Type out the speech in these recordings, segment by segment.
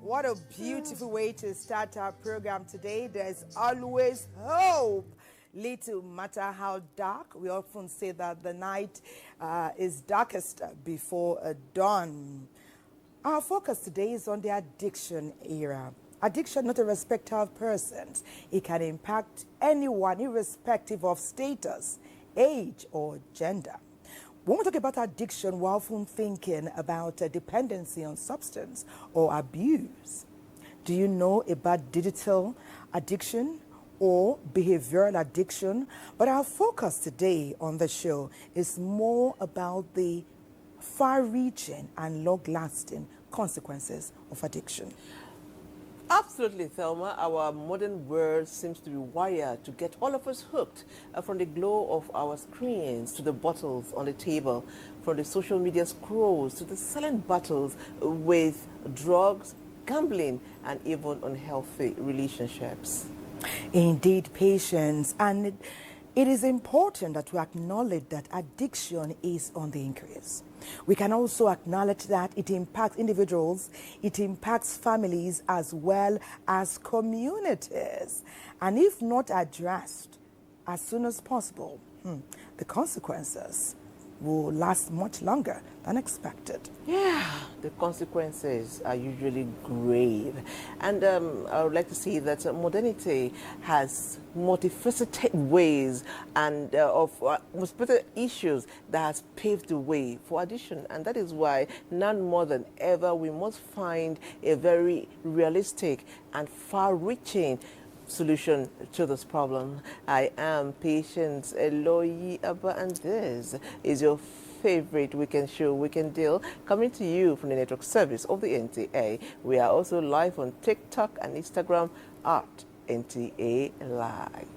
What a beautiful way to start our program today. There's always hope. Little matter how dark, we often say that the night is darkest before dawn. Our focus today is on the addiction era. Addiction, not a respecter of persons. It can impact anyone, irrespective of status, age, or gender. When we talk about addiction, we're often thinking about dependency on substance or abuse. Do you know about digital addiction or behavioral addiction? But our focus today on the show is more about the far-reaching and long-lasting consequences of addiction. Absolutely, Thelma. Our modern world seems to be wired to get all of us hooked, from the glow of our screens to the bottles on the table, from the social media scrolls to the silent battles with drugs, gambling, and even unhealthy relationships. Indeed, patience. And it is important that we acknowledge that addiction is on the increase. We can also acknowledge that it impacts individuals, it impacts families as well as communities. And if not addressed as soon as possible, the consequences will last much longer than expected. Yeah, the consequences are usually grave. And I would like to say that modernity has multifaceted ways and of multifaceted issues that has paved the way for addiction. And that is why, none more than ever, we must find a very realistic and far-reaching solution to this problem. I am Patience Eloyi Abba, and this is your favorite weekend show, Weekend Deal, coming to you from the network service of the NTA. We are also live on TikTok and Instagram at NTA Live.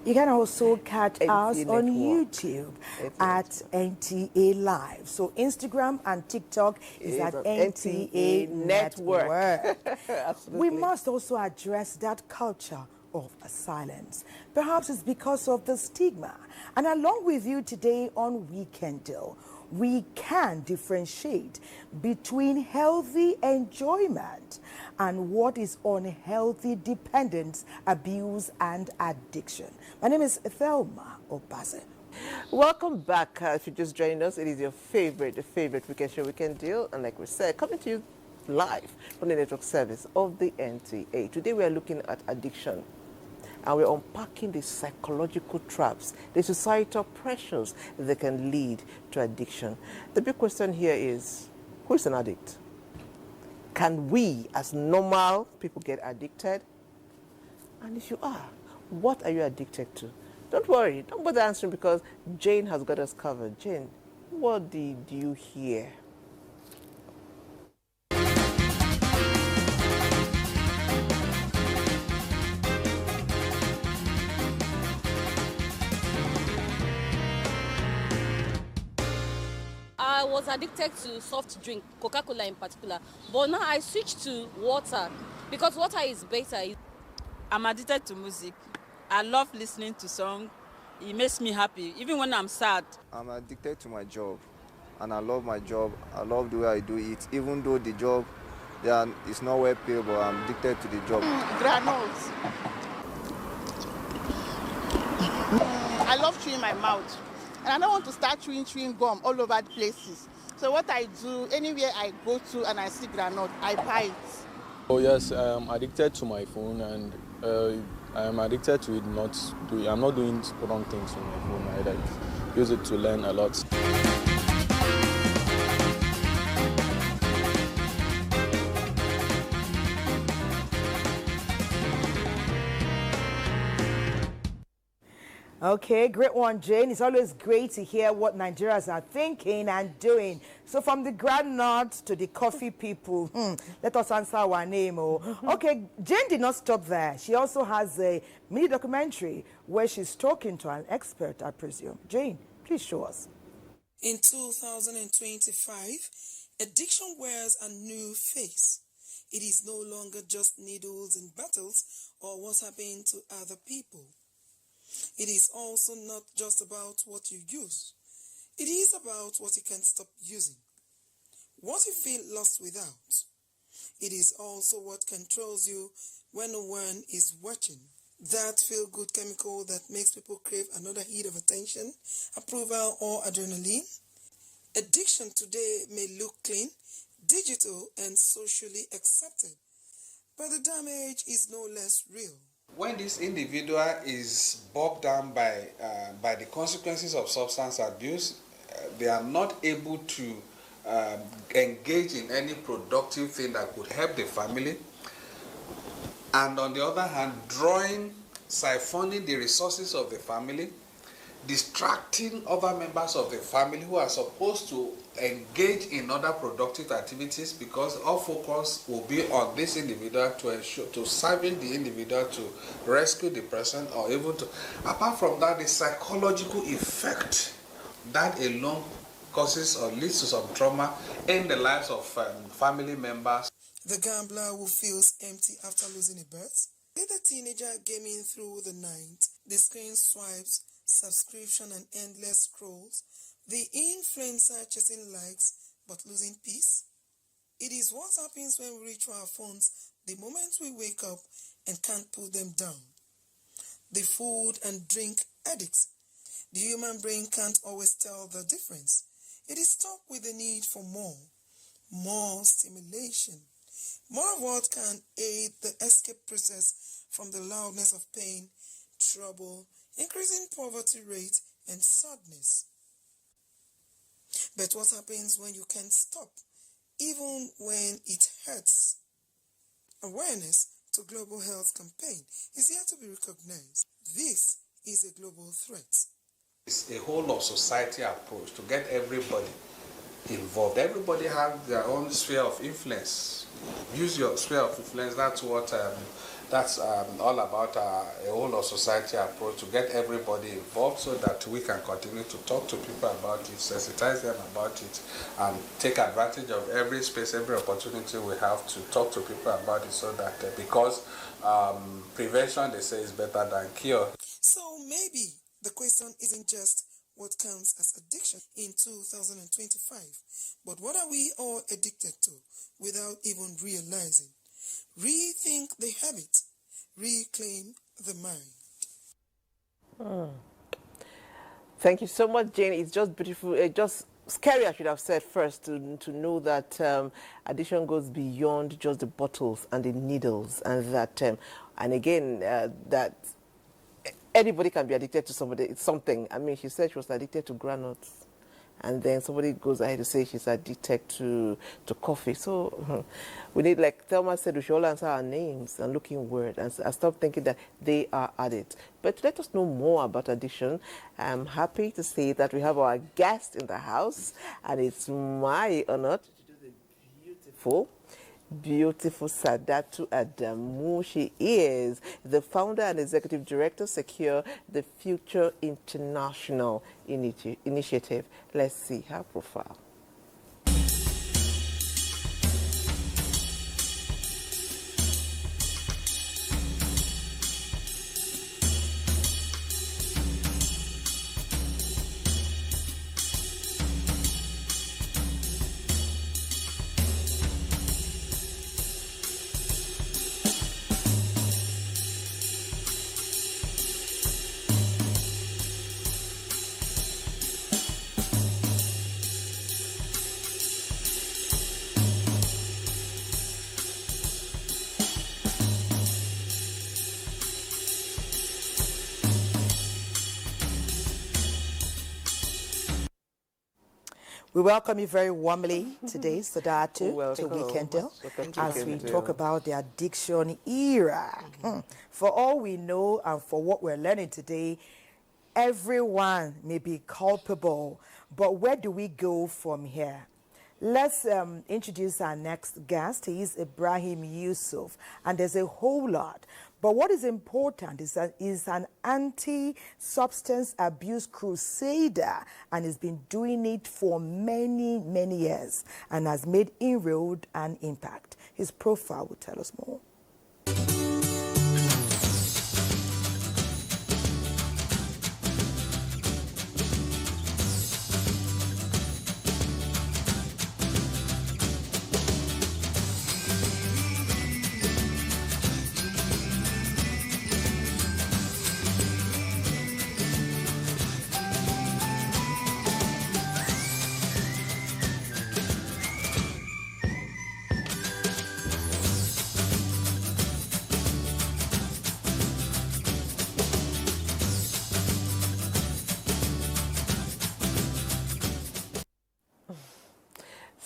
You can also catch us on Network. YouTube at NTA Live. So Instagram and TikTok is at NTA Network. Absolutely. We must also address that culture of silence. Perhaps it's because of the stigma. And along with you today on Weekend Deal, we can differentiate between healthy enjoyment and what is unhealthy dependence, abuse, and addiction. My name is Thelma Obase. Welcome back. If you're just joining us, it is your favorite weekend show, Weekend Deal. And like we said, coming to you live from the network service of the NTA. Today we are looking at addiction. And we're unpacking the psychological traps, the societal pressures that can lead to addiction. The big question here is, who is an addict? Can we, as normal people, get addicted? And if you are, what are you addicted to? Don't worry, don't bother answering, because Jane has got us covered. Jane, what did you hear? I was addicted to soft drink, Coca-Cola in particular, but now I switched to water because water is better. I'm addicted to music. I love listening to songs. It makes me happy, even when I'm sad. I'm addicted to my job, and I love my job. I love the way I do it, even though the job is not well paid, but I'm addicted to the job. Granules. I love chewing my mouth. And I don't want to start chewing gum all over the places. So what I do, anywhere I go to and I see granite, I buy it. Oh yes, I'm addicted to my phone, and I'm addicted to it. I'm not doing wrong things on my phone either. I use it to learn a lot. Okay, great one, Jane. It's always great to hear what Nigerians are thinking and doing. So from the groundnut to the coffee people, let us answer our name. Okay, Jane did not stop there. She also has a mini documentary where she's talking to an expert, I presume. Jane, please show us. In 2025, addiction wears a new face. It is no longer just needles and battles or what happened to other people. It is also not just about what you use. It is about what you can stop using. What you feel lost without. It is also what controls you when no one is watching. That feel-good chemical that makes people crave another hit of attention, approval, or adrenaline. Addiction today may look clean, digital, and socially accepted, but the damage is no less real. When this individual is bogged down by the consequences of substance abuse, they are not able to engage in any productive thing that could help the family. And on the other hand, siphoning the resources of the family, distracting other members of the family who are supposed to engage in other productive activities, because all focus will be on this individual to serving the individual to rescue the person, or even to, apart from that, the psychological effect that alone causes or leads to some trauma in the lives of family members. The gambler who feels empty after losing a bet, the teenager gaming through the night, the screen swipes, subscription and endless scrolls, the influencer chasing likes but losing peace. It is what happens when we reach for our phones the moment we wake up and can't put them down. The food and drink addicts. The human brain can't always tell the difference. It is stuck with the need for more stimulation, more of what can aid the escape process from the loudness of pain, trouble, increasing poverty rate, and sadness. But what happens when you can't stop, even when it hurts? Awareness to Global Health Campaign is here to be recognized. This is a global threat. It's a whole of society approach to get everybody involved. Everybody has their own sphere of influence. Use your sphere of influence. That's what all about a whole of society approach, to get everybody involved so that we can continue to talk to people about it, sensitize them about it, and take advantage of every space, every opportunity we have to talk to people about it, so that because prevention, they say, is better than cure. So maybe the question isn't just what counts as addiction in 2025, but what are we all addicted to without even realizing? Rethink the habit, reclaim the mind. Thank you so much, Jane. It's just beautiful. It's just scary, I should have said first, to know that addiction goes beyond just the bottles and the needles, and that, and again, that anybody can be addicted to something. I mean, she said she was addicted to granules. And then somebody goes ahead to say she's addicted to coffee. So we need, like Thelma said, we should all answer our names and look inward and stop thinking that they are addicts. But to let us know more about addiction, I'm happy to say that we have our guest in the house, and it's my honor to introduce a beautiful Sadatu Adamu. She is the founder and executive director, Secure the Future International Initiative. Let's see her profile. We welcome you very warmly today, Sadatu, to Weekendale, as we talk about the addiction era. For all we know and for what we're learning today, everyone may be culpable, but where do we go from here? Let's introduce our next guest. He is Ibrahim Yusuf, and there's a whole lot. But what is important is that he's an anti-substance abuse crusader, and has been doing it for many, many years, and has made inroad and impact. His profile will tell us more.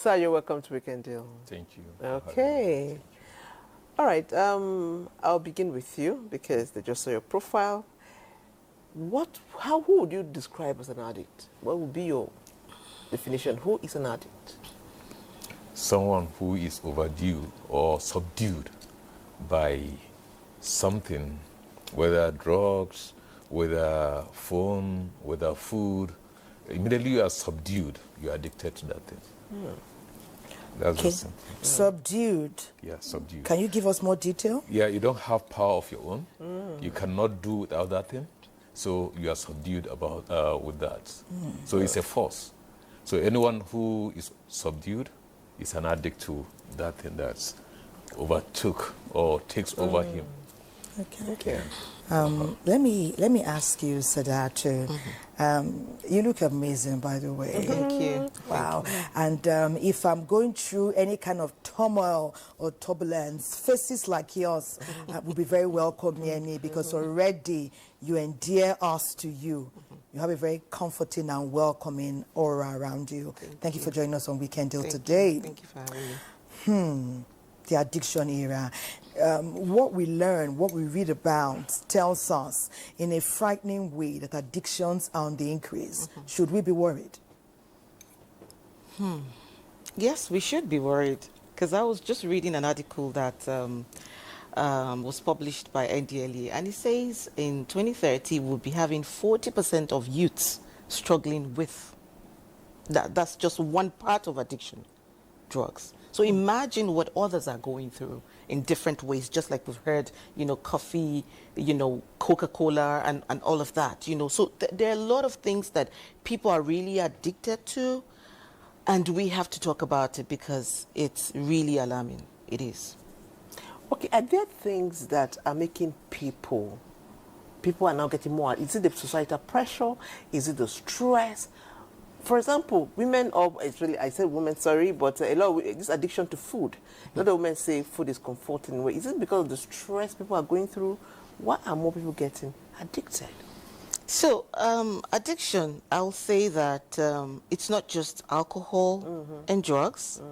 Sir, you're welcome to Weekend Deal. Thank you. Okay. All right. I'll begin with you because they just saw your profile. Who would you describe as an addict? What would be your definition? Who is an addict? Someone who is overdue or subdued by something, whether drugs, whether phone, whether food. Immediately you are subdued, you are addicted to that thing. That's the simple. Subdued. Yeah, subdued. Can you give us more detail? Yeah, you don't have power of your own. You cannot do without that thing. So you are subdued with that. So it's a force. So anyone who is subdued is an addict to that thing that's overtook or takes over him. Okay. Let me ask you, Sadatu. You look amazing, by the way. Thank you. Wow. And if I'm going through any kind of turmoil or turbulence, faces like yours will be very welcome near me because already you endear us to you. You have a very comforting and welcoming aura around you. Thank you for joining us on Weekend Deal today. Thank you for having me. The addiction era. What we learn, what we read about tells us in a frightening way that addictions are on the increase. Should we be worried? Yes, we should be worried because I was just reading an article that was published by NDLEA and it says in 2030 we'll be having 40% of youths struggling with that's just one part of addiction, drugs. So imagine what others are going through in different ways, just like we've heard, coffee, Coca-Cola and all of that, So there are a lot of things that people are really addicted to, and we have to talk about it because it's really alarming. It is. Okay, are there things that are making people are now getting more? Is it the societal pressure? Is it the stress? For example, women, I said women, sorry, but a lot of this addiction to food. A lot of women say food is comforting. Is it because of the stress people are going through? Why are more people getting addicted? So, addiction, I'll say that it's not just alcohol and drugs,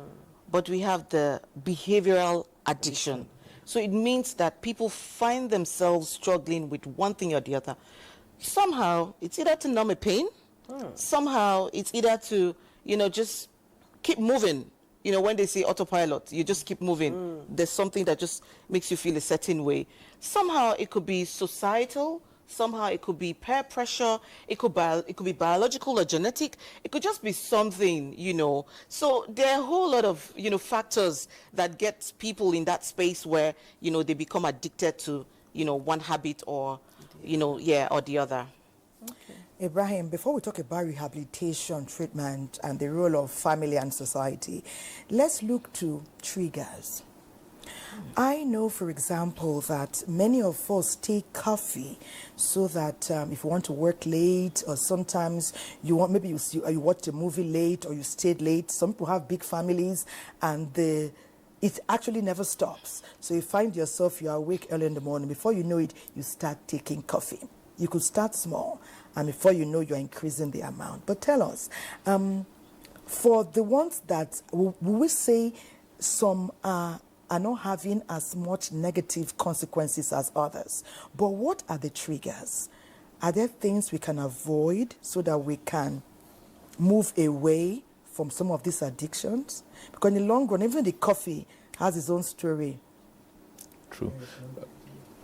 but we have the behavioral addiction. So it means that people find themselves struggling with one thing or the other. Somehow, it's either to numb a pain, somehow it's either to, just keep moving. When they say autopilot, you just keep moving. There's something that just makes you feel a certain way. Somehow it could be societal. Somehow it could be peer pressure. It could be biological or genetic. It could just be something, So there are a whole lot of, factors that get people in that space where, they become addicted to, one habit or, or the other. Okay. Ibrahim, before we talk about rehabilitation, treatment, and the role of family and society, let's look to triggers. I know, for example, that many of us take coffee so that if you want to work late, or sometimes you watch a movie late or you stayed late. Some people have big families and it actually never stops. So you find yourself, you're awake early in the morning. Before you know it, you start taking coffee. You could start small, and before you know, you're increasing the amount. But tell us, for the ones that, will we say some are not having as much negative consequences as others, but what are the triggers? Are there things we can avoid so that we can move away from some of these addictions? Because in the long run, even the coffee has its own story. True.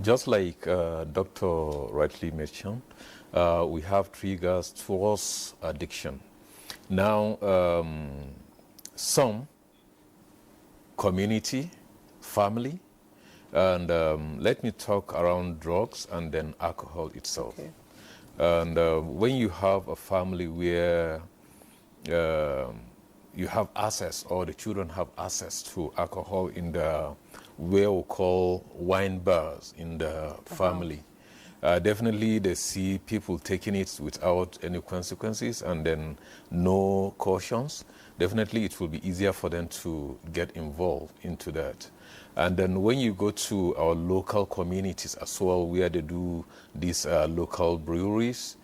Just like Dr. rightly mentioned, we have triggers towards addiction. Now, some community, family, and let me talk around drugs and then alcohol itself. Okay. And when you have a family where you have access, or the children have access to alcohol in the where we call wine bars in the family. Definitely they see people taking it without any consequences and then no cautions. Definitely it will be easier for them to get involved into that. And then when you go to our local communities as well, where they do these local breweries,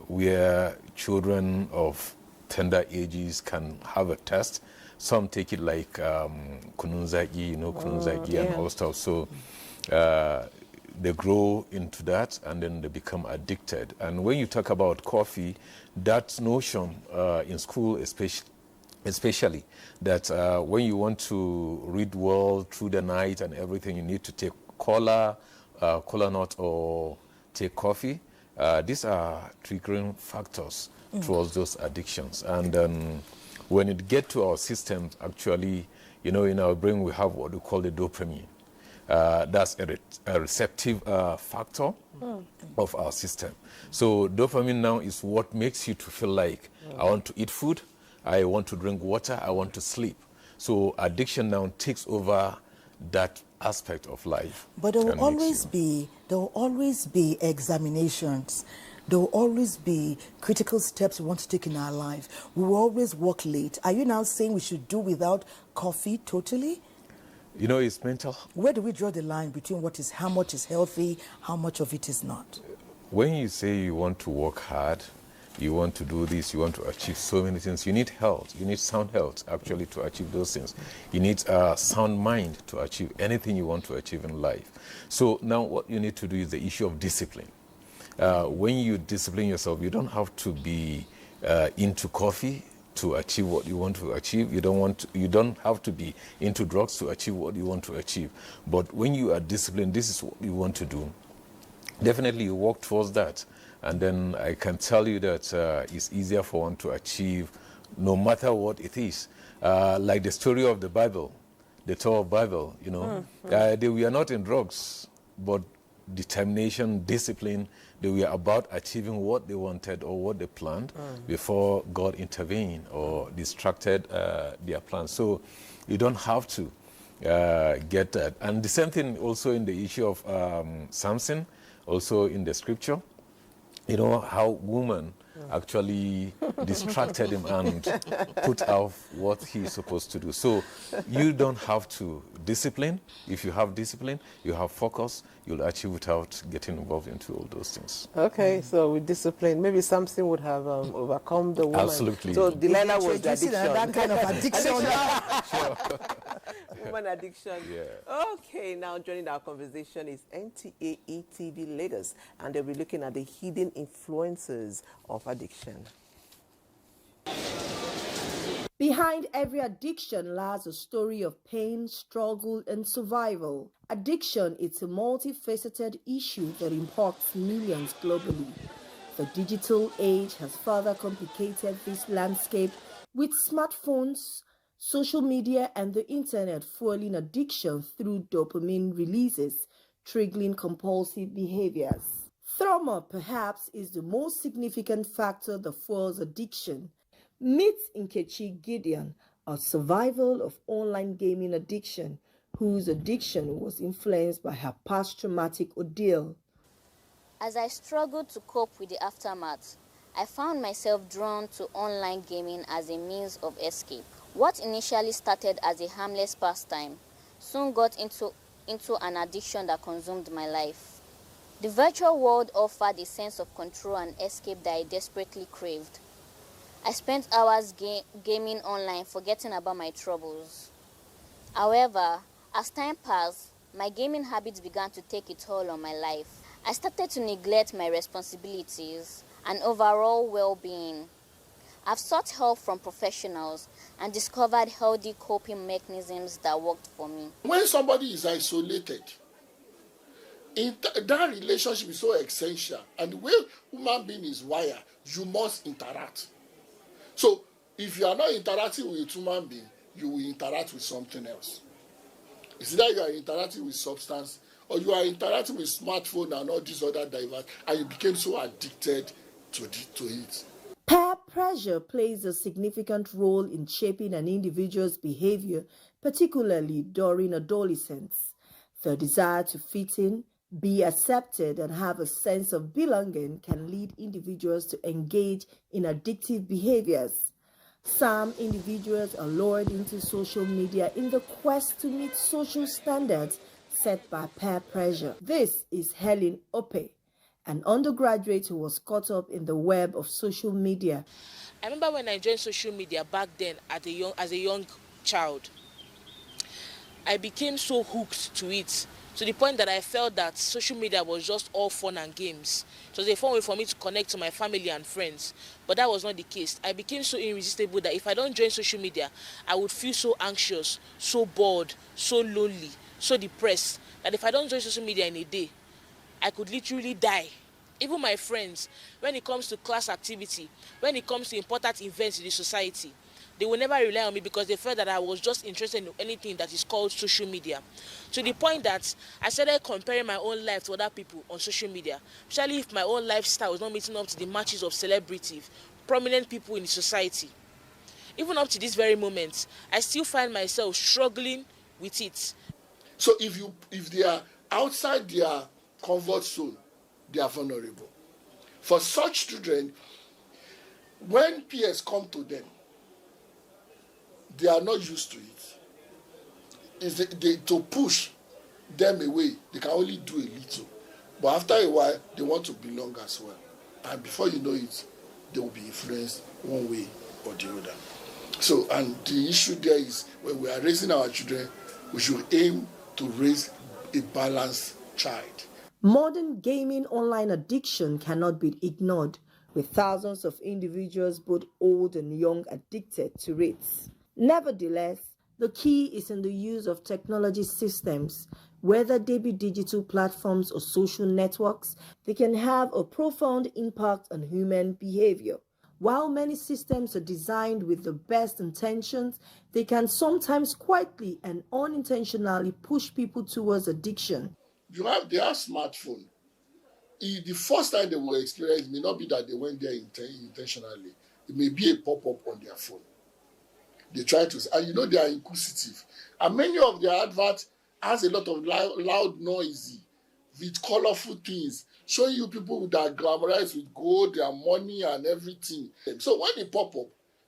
where children of tender ages can have a test. Some take it like kununzaki, kununzaki and all stuff. So they grow into that and then they become addicted. And when you talk about coffee, that notion in school especially that when you want to read well through the night and everything, you need to take cola nut or take coffee. These are triggering factors towards those addictions. And when it gets to our system, actually, in our brain we have what we call the dopamine. That's a receptive factor of our system. So dopamine now is what makes you to feel like I want to eat food, I want to drink water, I want to sleep. So addiction now takes over that aspect of life. But there will always be examinations. There will always be critical steps we want to take in our life. We will always work late. Are you now saying we should do without coffee totally? It's mental. Where do we draw the line between how much is healthy, how much of it is not? When you say you want to work hard, you want to do this, you want to achieve so many things, you need health. You need sound health, actually, to achieve those things. You need a sound mind to achieve anything you want to achieve in life. So now what you need to do is the issue of discipline. When you discipline yourself, you don't have to be into coffee to achieve what you want to achieve. You don't have to be into drugs to achieve what you want to achieve. But when you are disciplined, this is what you want to do. Definitely you work towards that. And then I can tell you that it's easier for one to achieve no matter what it is. Like the story of the Bible, the Tower of Babel, they were not in drugs, but determination, discipline, they were about achieving what they wanted or what they planned before God intervened or distracted their plans. So you don't have to get that. And the same thing also in the issue of Samson, also in the scripture. How woman actually distracted him and put out what he's supposed to do. So you don't have to discipline. If you have discipline, you have focus, you'll achieve without getting involved into all those things. Okay, so with discipline, maybe something would have overcome the woman. Absolutely. So Delilah was the addiction. That kind of addiction. Sure. Woman addiction. Yeah. Okay, now joining our conversation is NTA TV leaders, and they'll be looking at the hidden influences of addiction. Behind every addiction lies a story of pain, struggle, and survival. Addiction is a multifaceted issue that impacts millions globally. The digital age has further complicated this landscape, with smartphones, social media, and the internet fueling addiction through dopamine releases, triggering compulsive behaviors. Trauma, perhaps, is the most significant factor that fuels addiction. Meet Nkechi Gideon, a survivor of online gaming addiction, whose addiction was influenced by her past traumatic ordeal. As I struggled to cope with the aftermath, I found myself drawn to online gaming as a means of escape. What initially started as a harmless pastime soon got into an addiction that consumed my life. The virtual world offered a sense of control and escape that I desperately craved. I spent hours gaming online, forgetting about my troubles. However, as time passed, my gaming habits began to take a toll on my life. I started to neglect my responsibilities and overall well-being. I've sought help from professionals and discovered healthy coping mechanisms that worked for me. When somebody is isolated, that relationship is so essential, and the way human being is wired, you must interact. So if you are not interacting with a human being, you will interact with something else. It's either you are interacting with substance or you are interacting with smartphone and all these other devices, and you became so addicted to it. Peer pressure plays a significant role in shaping an individual's behavior, particularly during adolescence. The desire to fit in, be accepted, and have a sense of belonging can lead individuals to engage in addictive behaviors. Some individuals are lured into social media in the quest to meet social standards set by peer pressure. This is Helen Ope, an undergraduate who was caught up in the web of social media. I remember when I joined social media back then as a young child, I became so hooked to it, to the point that I felt that social media was just all fun and games. It was a fun way for me to connect to my family and friends, but that was not the case. I became so irresistible that if I don't join social media, I would feel so anxious, so bored, so lonely, so depressed, that if I don't join social media in a day, I could literally die. Even my friends, when it comes to class activity, when it comes to important events in the society, they will never rely on me because they felt that I was just interested in anything that is called social media. To the point that I started comparing my own life to other people on social media, especially if my own lifestyle was not meeting up to the matches of celebrities, prominent people in the society. Even up to this very moment, I still find myself struggling with it. So if they are outside their comfort zone, they are vulnerable. For such children, when peers come to them, they are not used to it. To push them away, they can only do a little. But after a while, they want to belong as well. And before you know it, they will be influenced one way or the other. So, and the issue there is, when we are raising our children, we should aim to raise a balanced child. Modern gaming online addiction cannot be ignored, with thousands of individuals, both old and young, addicted to it. Nevertheless, the key is in the use of technology systems. Whether they be digital platforms or social networks, they can have a profound impact on human behavior. While many systems are designed with the best intentions, they can sometimes quietly and unintentionally push people towards addiction. They have smartphone. The first time they will experience may not be that they went there intentionally. It may be a pop-up on their phone. They try to, and they are inquisitive. And many of their adverts has a lot of loud, noisy, with colorful things, showing you people that are glamorized with gold, their money and everything. So when they pop up,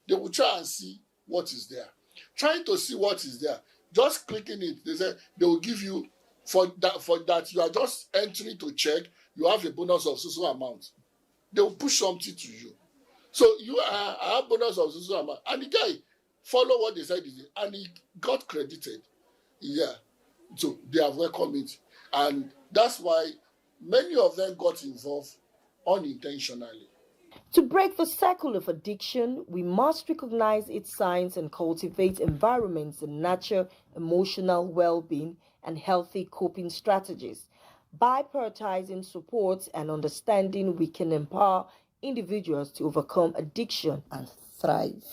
they will try and see what is there. Trying to see what is there, just clicking it, they will give you, for that you are just entering to check, you have a bonus of so amount. They will push something to you. So I have bonus of so amount. And the guy follow what they said, and he got credited. Yeah. So they have welcomed it. And that's why many of them got involved unintentionally. To break the cycle of addiction, we must recognize its signs and cultivate environments that nurture emotional well-being and healthy coping strategies. By prioritizing support and understanding, we can empower individuals to overcome addiction and thrive.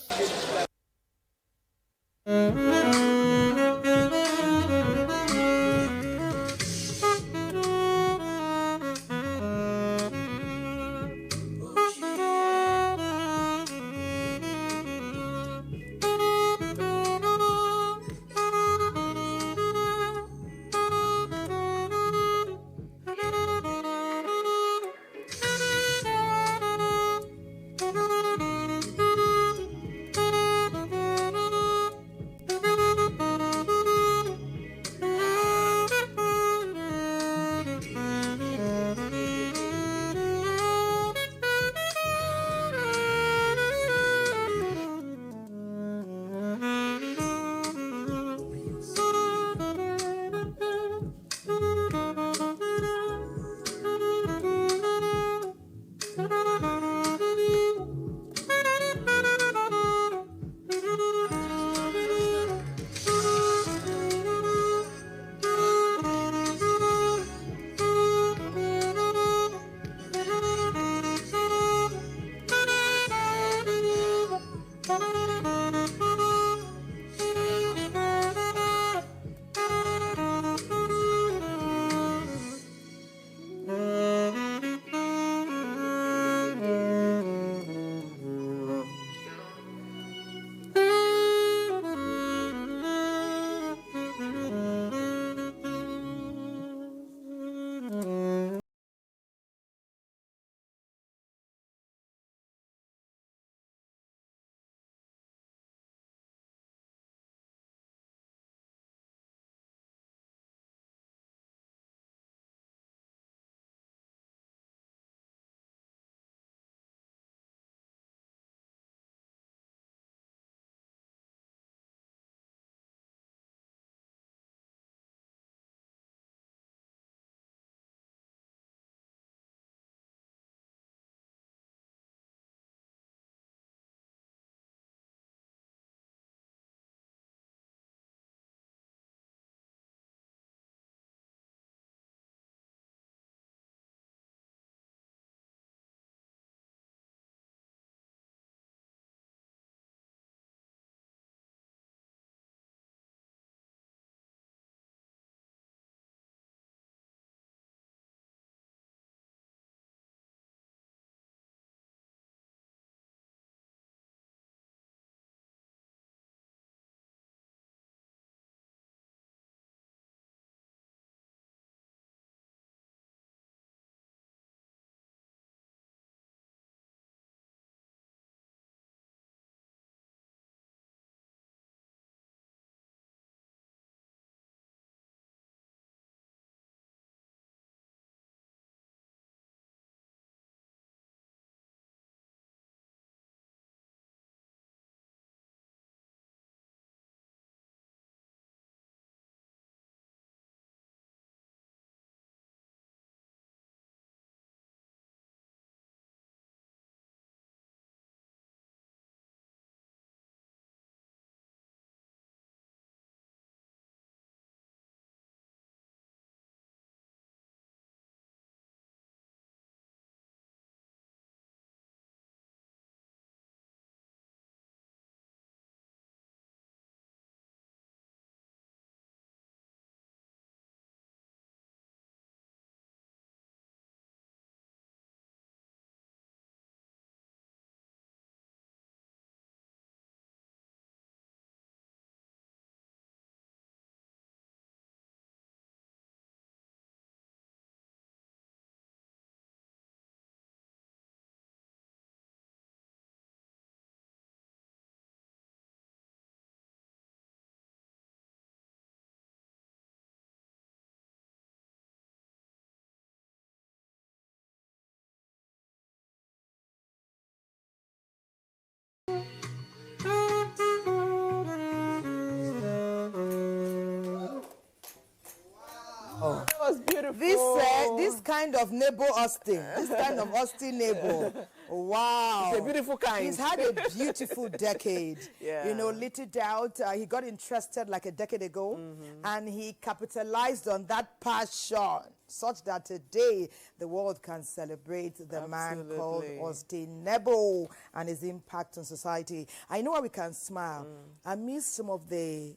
kind of neighbor Austin. This kind of Austin neighbor. Wow. It's a beautiful kind. He's had a beautiful decade. Yeah. You know, little doubt, he got interested like a decade ago, and he capitalized on that passion such that today the world can celebrate the man called Austin Nebo and his impact on society. I know why we can smile. Amidst some of the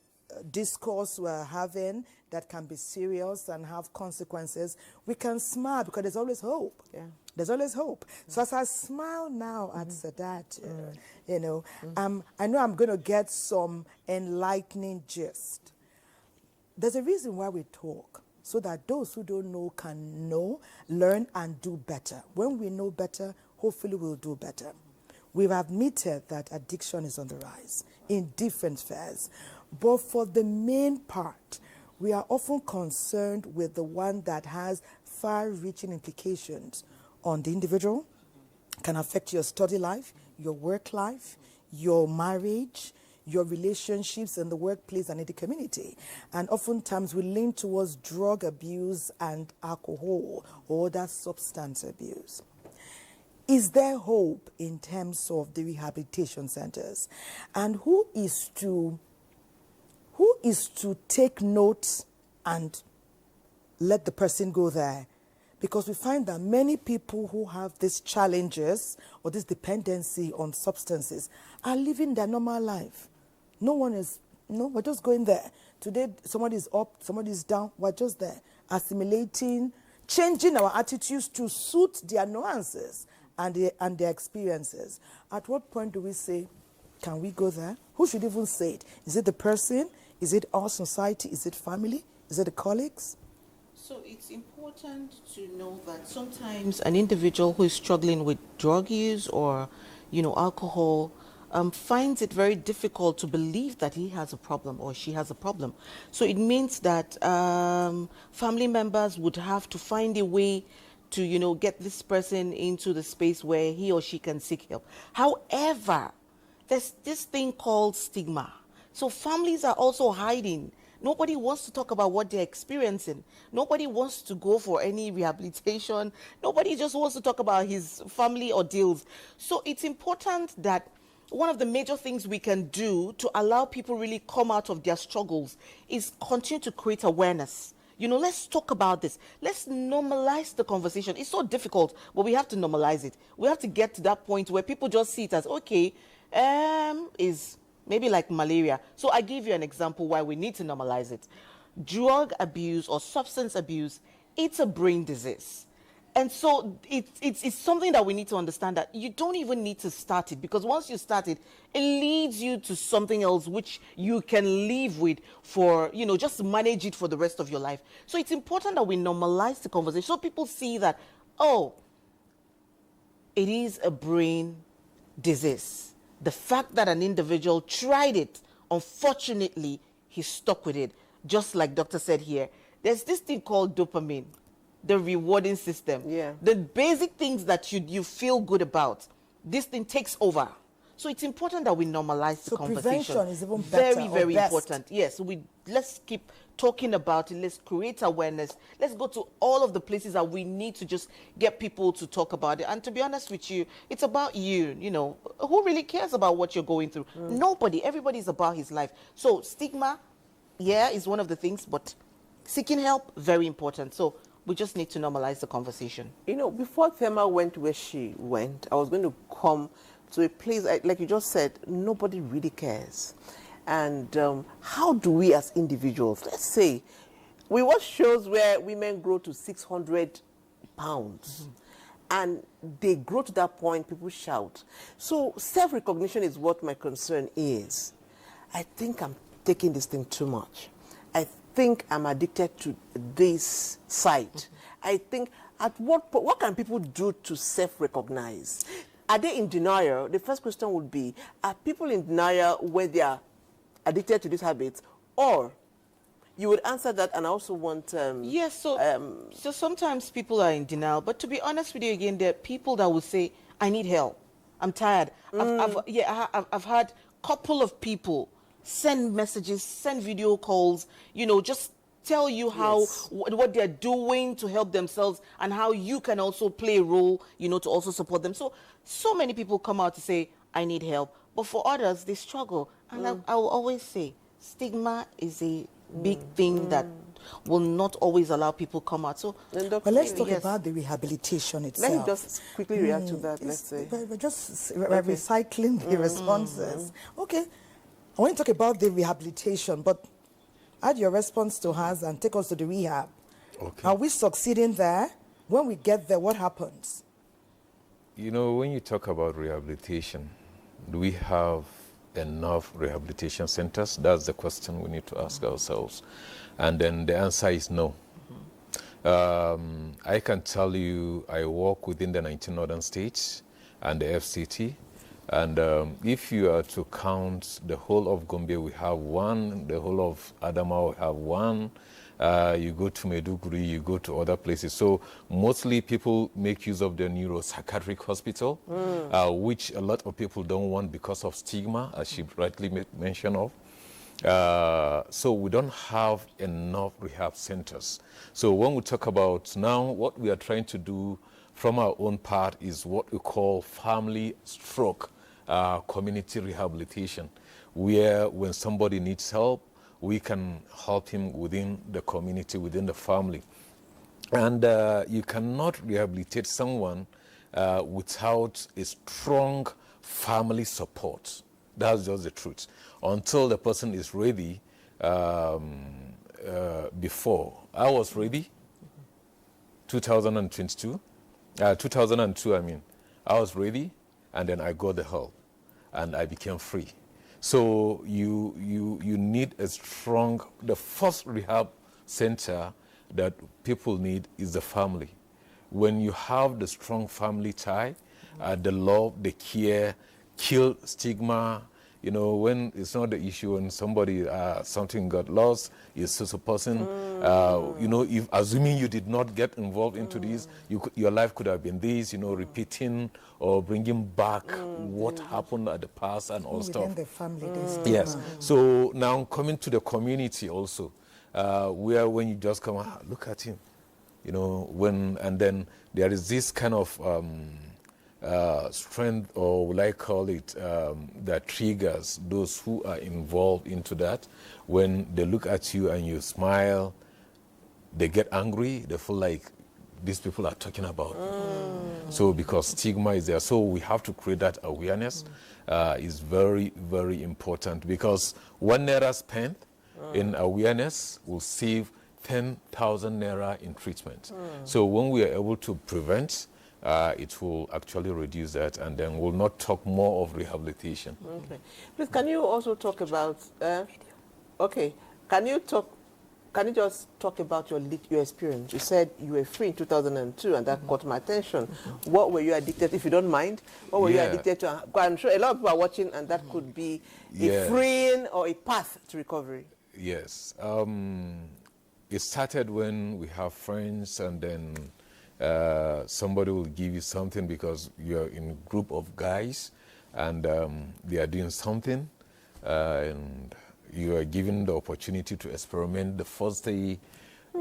discourse we're having that can be serious and have consequences, we can smile because there's always hope. Yeah. There's always hope. So as I smile now at Sadat, you know, I know I'm going to get some enlightening gist. There's a reason why we talk, so that those who don't know can know, learn, and do better. When we know better, hopefully we'll do better. We've admitted that addiction is on the rise in different spheres. But for the main part, we are often concerned with the one that has far-reaching implications on the individual, can affect your study life, your work life, your marriage, your relationships in the workplace and in the community. And oftentimes we lean towards drug abuse and alcohol or other substance abuse. Is there hope in terms of the rehabilitation centers? And who is to take notes and let the person go there? Because we find that many people who have these challenges or this dependency on substances are living their normal life. We're just going there. Today, somebody's up, somebody's down, we're just there, assimilating, changing our attitudes to suit their nuances and their experiences. At what point do we say, can we go there? Who should even say it? Is it the person? Is it our society? Is it family? Is it the colleagues? So it's important to know that sometimes an individual who is struggling with drug use or, alcohol, finds it very difficult to believe that he has a problem or she has a problem. So it means that family members would have to find a way to, get this person into the space where he or she can seek help. However, there's this thing called stigma. So families are also hiding. Nobody wants to talk about what they're experiencing. Nobody wants to go for any rehabilitation. Nobody just wants to talk about his family ordeals. So it's important that one of the major things we can do to allow people really come out of their struggles is continue to create awareness. Let's talk about this. Let's normalize the conversation. It's so difficult, but we have to normalize it. We have to get to that point where people just see it as, okay, is maybe like malaria. So I give you an example why we need to normalize it. Drug abuse or substance abuse, it's a brain disease. And so it's something that we need to understand, that you don't even need to start it, because once you start it, it leads you to something else which you can live with for, just manage it for the rest of your life. So it's important that we normalize the conversation so people see that, oh, it is a brain disease. The fact that an individual tried it, unfortunately, he's stuck with it. Just like Doctor said here, there's this thing called dopamine, the rewarding system. Yeah. The basic things that you feel good about, this thing takes over. So it's important that we normalize the conversation. So prevention is even better. Very, very important. Yes, let's keep talking about it. Let's create awareness. Let's go to all of the places that we need to just get people to talk about it. And to be honest with you, it's about you. Who really cares about what you're going through? Nobody. Everybody's about his life. So stigma, yeah, is one of the things, but seeking help, very important. So we just need to normalize the conversation. Before Thema went where she went, I was going to come to a place, like you just said, nobody really cares. And how do we as individuals, let's say, we watch shows where women grow to 600 pounds, and they grow to that point, people shout. So self-recognition is what my concern is. I think I'm taking this thing too much. I think I'm addicted to this site. I think, at what can people do to self-recognize? Are they in denial? The first question would be, are people in denial when they are addicted to these habits? Or you would answer that, and I also want... yes, so sometimes people are in denial, but to be honest with you again, there are people that will say, I need help. I'm tired. I've had a couple of people send messages, send video calls, just tell you how what they're doing to help themselves and how you can also play a role, you know, to also support them. So many people come out to say, I need help. But for others, they struggle. And I will always say, stigma is a big thing that will not always allow people come out. So, but let's talk about the rehabilitation itself. Let me just quickly react to that, let's say. We're just recycling the responses. Okay, I want to talk about the rehabilitation, but add your response to hers and take us to the rehab. Okay. Are we succeeding there? When we get there, what happens? You know, when you talk about rehabilitation, do we have enough rehabilitation centers? That's the question we need to ask ourselves. And then the answer is no. I can tell you I work within the 19 northern states and the FCT. And if you are to count the whole of Gombe, we have one. The whole of Adamawa, we have one. You go to Maiduguri, you go to other places. So mostly people make use of the neuropsychiatric hospital, which a lot of people don't want because of stigma, as she rightly mentioned of. So we don't have enough rehab centers. So when we talk about now, what we are trying to do from our own part is what we call family stroke community rehabilitation, where when somebody needs help, we can help him within the community, within the family. And you cannot rehabilitate someone without a strong family support. That's just the truth. Until the person is ready, before. I was ready, 2002, I mean. I was ready, and then I got the help, and I became free. So you need a strong, the first rehab center that people need is the family. When you have the strong family tie, the love, the care, kill stigma. You know, when it's not the issue when somebody, something got lost, it's just a person, you know, if assuming you did not get involved into this, your life could have been this, you know, repeating or bringing back what happened at the past and all stuff. Within the family, Yes. So now coming to the community also, where when you just come, look at him, you know, and then there is this kind of strength, or will I call it, that triggers those who are involved into that. When they look at you and you smile, they get angry, they feel like these people are talking about me. So because stigma is there, so we have to create that awareness. Is very, very important, because 1 naira spent in awareness will save 10,000 naira in treatment. So when we are able to prevent, it will actually reduce that, and then we'll not talk more of rehabilitation. Okay. Please, can you also talk about, can you just talk about your experience? You said you were free in 2002, and that caught my attention. What were you addicted, if you don't mind? What were you addicted to? I'm sure a lot of people are watching, and that could be a freeing or a path to recovery. Yes. It started when we have friends, and then somebody will give you something because you're in a group of guys, and they are doing something, and you are given the opportunity to experiment the first day.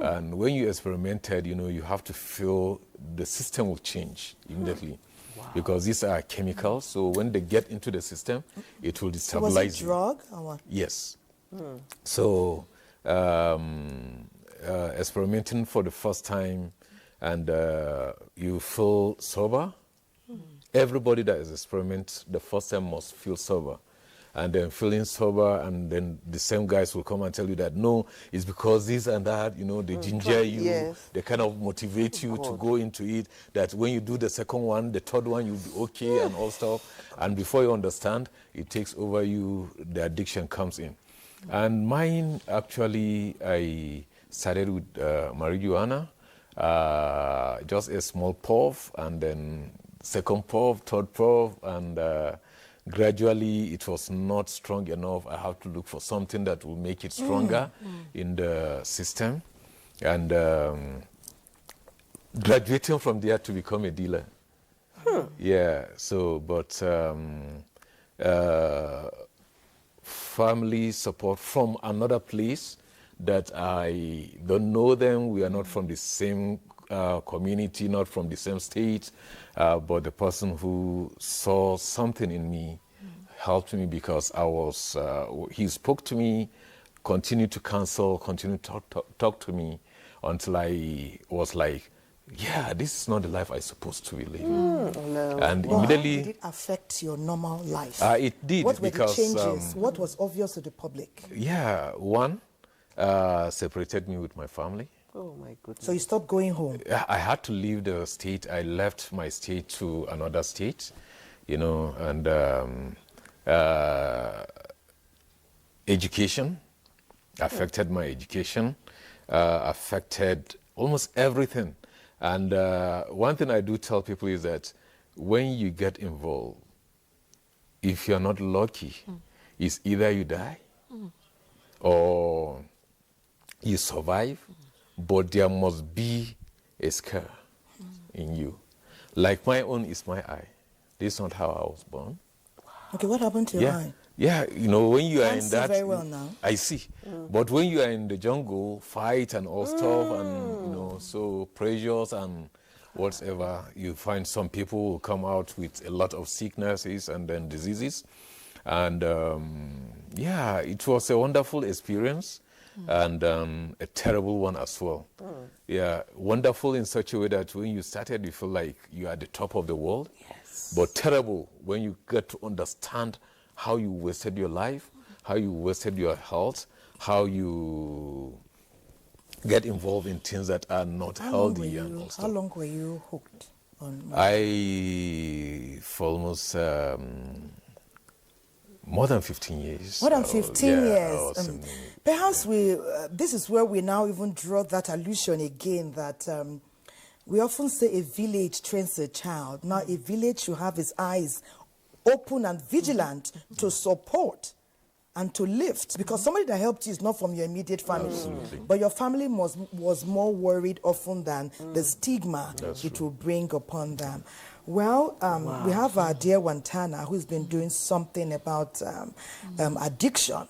And when you experimented, you know, you have to feel the system will change immediately. Because these are chemicals, so when they get into the system, it will destabilize so was it drug or what? Yes. So experimenting for the first time, and you feel sober. Everybody that is experiment the first time must feel sober. And then feeling sober, and then the same guys will come and tell you that, no, it's because this and that, you know, they ginger you, they kind of motivate you to go into it, that when you do the second one, the third one, you'll be okay and all stuff. And before you understand, it takes over you, the addiction comes in. And mine, actually, I started with marijuana, just a small puff, and then second puff, third puff, and gradually it was not strong enough. I have to look for something that will make it stronger in the system. And graduating from there to become a dealer. Yeah, so, but family support from another place that I don't know them. We are not from the same community, not from the same state, but the person who saw something in me helped me because he spoke to me, continued to counsel, continued to talk to me until I was like, yeah, this is not the life I'm supposed to be living. And immediately... How did it affect your normal life? It did. What were because, the changes? What was obvious to the public? Yeah, one, separated me with my family. Oh, my goodness. So you stopped going home? I had to leave the state. I left my state to another state, and education affected my education, affected almost everything. And one thing I do tell people is that when you get involved, if you're not lucky, it's either you die or you survive, but there must be a scar in you. Like my own is my eye. This is not how I was born. Okay, what happened to your eye? Yeah, when you are in that... very well now. I see. But when you are in the jungle, fight and all stuff, and, so pressures and whatever, you find some people who come out with a lot of sicknesses and then diseases. And, it was a wonderful experience and a terrible one as well. Yeah, wonderful in such a way that when you started, you feel like you are at the top of the world. Yes. But terrible when you get to understand how you wasted your life, how you wasted your health, how you get involved in things that are not healthy. How long were you hooked on? For almost more than 15 years. More than 15 years. Awesome. Perhaps this is where we now even draw that allusion again that we often say a village trains a child. Now a village should have its eyes open and vigilant to support and to lift, because somebody that helped you is not from your immediate family. Absolutely. But your family was more worried often than the stigma it will bring upon them. Well, we have our dear Wantana, who's been doing something about addiction,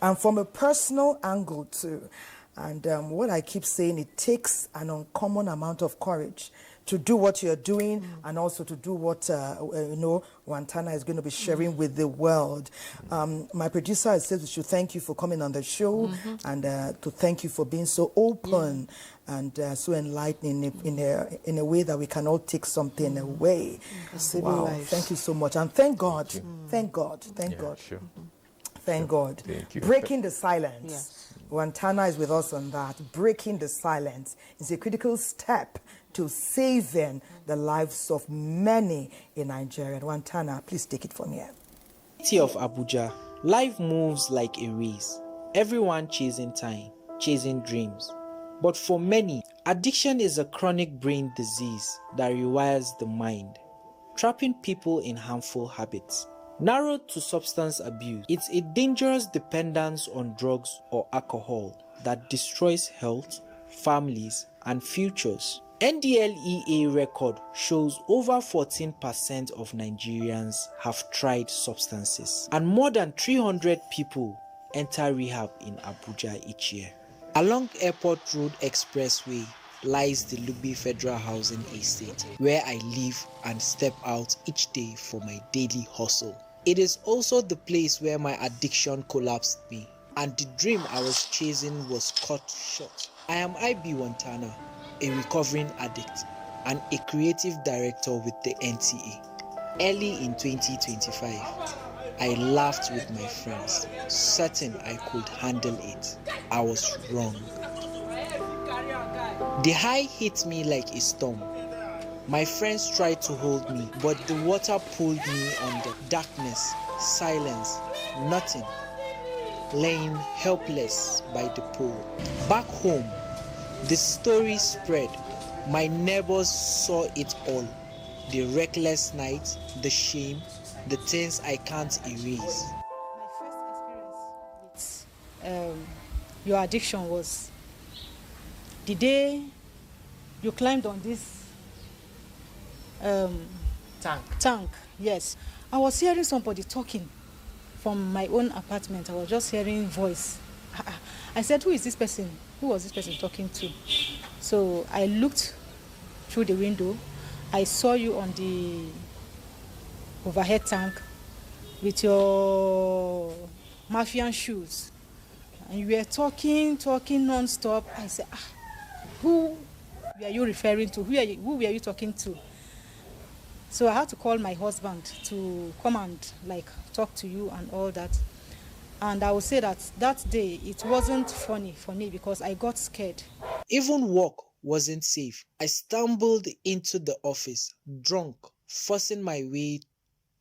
and from a personal angle too. And what I keep saying, it takes an uncommon amount of courage to do what you're doing and also to do what, Wantana is going to be sharing with the world. My producer has said we should thank you for coming on the show and to thank you for being so open and so enlightening in a way that we can all take something away. Wow. Thank you so much. And thank God. Thank God. Thank God. Sure. Thank God. Thank you. Breaking the silence. Yes. Wantana is with us on that. Breaking the silence is a critical step to saving the lives of many in Nigeria. Wantana, please take it from here. City of Abuja, life moves like a race. Everyone chasing time, chasing dreams. But for many, addiction is a chronic brain disease that rewires the mind, trapping people in harmful habits. Narrowed to substance abuse, it's a dangerous dependence on drugs or alcohol that destroys health, families, and futures. NDLEA record shows over 14% of Nigerians have tried substances, and more than 300 people enter rehab in Abuja each year. Along Airport Road Expressway lies the Lubi Federal Housing Estate, where I live and step out each day for my daily hustle. It is also the place where my addiction collapsed me, and the dream I was chasing was cut short. I am IB Wantana, a recovering addict and a creative director with the NTA. Early in 2025, I laughed with my friends, certain I could handle it. I was wrong. The high hit me like a storm. My friends tried to hold me, but the water pulled me under. Darkness, silence, nothing. Laying helpless by the pool. Back home, the story spread. My neighbors saw it all. The reckless night, the shame, the things I can't erase. My first experience with your addiction was the day you climbed on this tank. Yes, I was hearing somebody talking from my own apartment. I was just hearing voice I said, who is this person? Who was this person talking to? So I looked through the window. I saw you on the overhead tank with your Mafian shoes. And you were talking non-stop. I said, who were you referring to? Who were you talking to? So I had to call my husband to come and talk to you and all that. And I would say that day it wasn't funny for me because I got scared. Even work wasn't safe. I stumbled into the office, drunk, forcing my way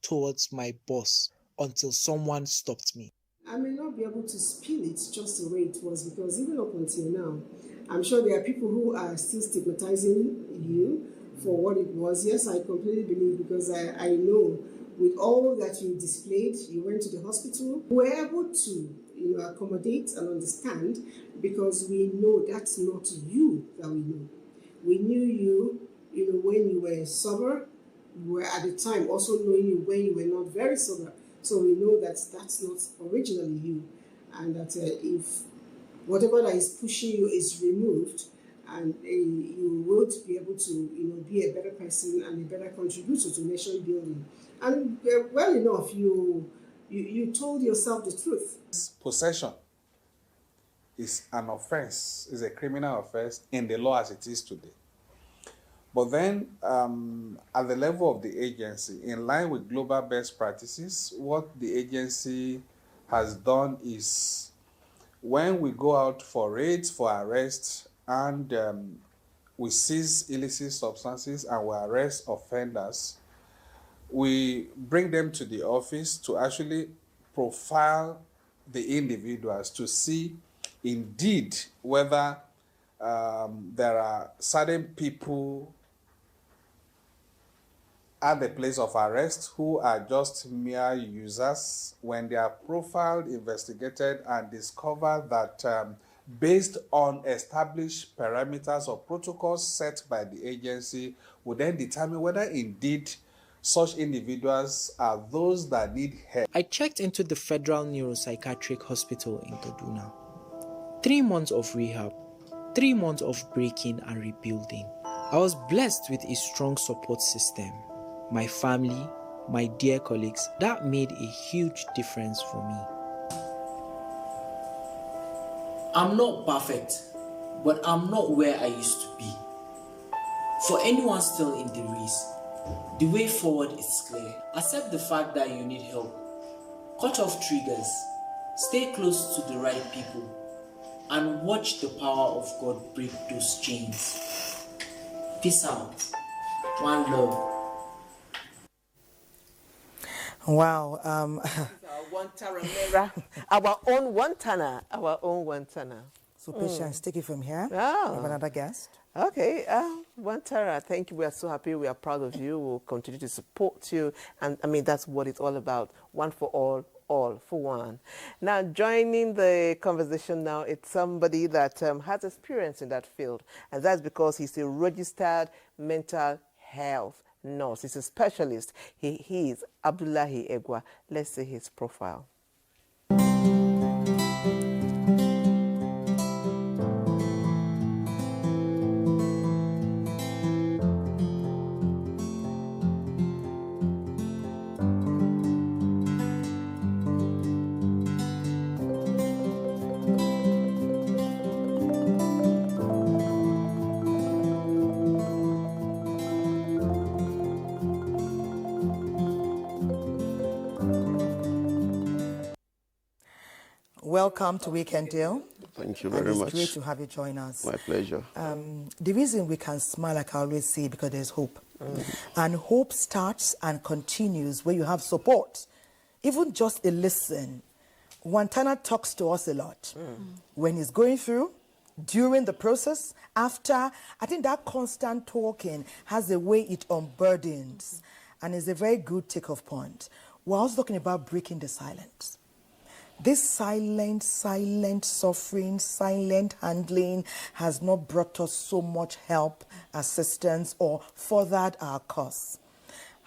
towards my boss until someone stopped me. I may not be able to spill it just the way it was because even up until now, I'm sure there are people who are still stigmatizing you for what it was. Yes, I completely believe because I know with all that you displayed, you went to the hospital, we were able to accommodate and understand because we know that's not you that we know. We knew you, when you were sober. We were at the time also knowing you when you were not very sober. So we know that that's not originally you, and that if whatever that is pushing you is removed, and you will be able to be a better person and a better contributor to nation building. And well enough, you told yourself the truth. Possession is an offense, is a criminal offense in the law as it is today. But then, at the level of the agency, in line with global best practices, what the agency has done is when we go out for raids, for arrests, and we seize illicit substances and we arrest offenders, we bring them to the office to actually profile the individuals to see indeed whether there are certain people at the place of arrest who are just mere users. When they are profiled, investigated, and discover that based on established parameters or protocols set by the agency, we then determine whether indeed such individuals are those that need help. I checked into the Federal Neuropsychiatric Hospital in Kaduna. 3 months of rehab, 3 months of breaking and rebuilding. I was blessed with a strong support system. My family, my dear colleagues, that made a huge difference for me. I'm not perfect, but I'm not where I used to be. For anyone still in the race, the way forward is clear. Accept the fact that you need help. Cut off triggers. Stay close to the right people. And watch the power of God break those chains. Peace out. One love. Wow. Our own Wantana. So, Patience, take it from here. Oh. We have another guest. Okay, Wantara, thank you. We are so happy. We are proud of you. We'll continue to support you. And I mean, that's what it's all about. One for all for one. Now, joining the conversation now, it's somebody that has experience in that field. And that's because he's a registered mental health nurse. He's a specialist. He is Abdullahi Egwa. Let's see his profile. Welcome to Weekend Deal. Thank you very much. It's great to have you join us. My pleasure. The reason we can smile, like I always say, because there's hope. And hope starts and continues where you have support. Even just a listen. Wantana talks to us a lot. When he's going through, during the process, after, I think that constant talking has a way it unburdens. And is a very good take-off point. We're also talking about breaking the silence. This silent suffering, silent handling has not brought us so much help, assistance, or furthered our cause.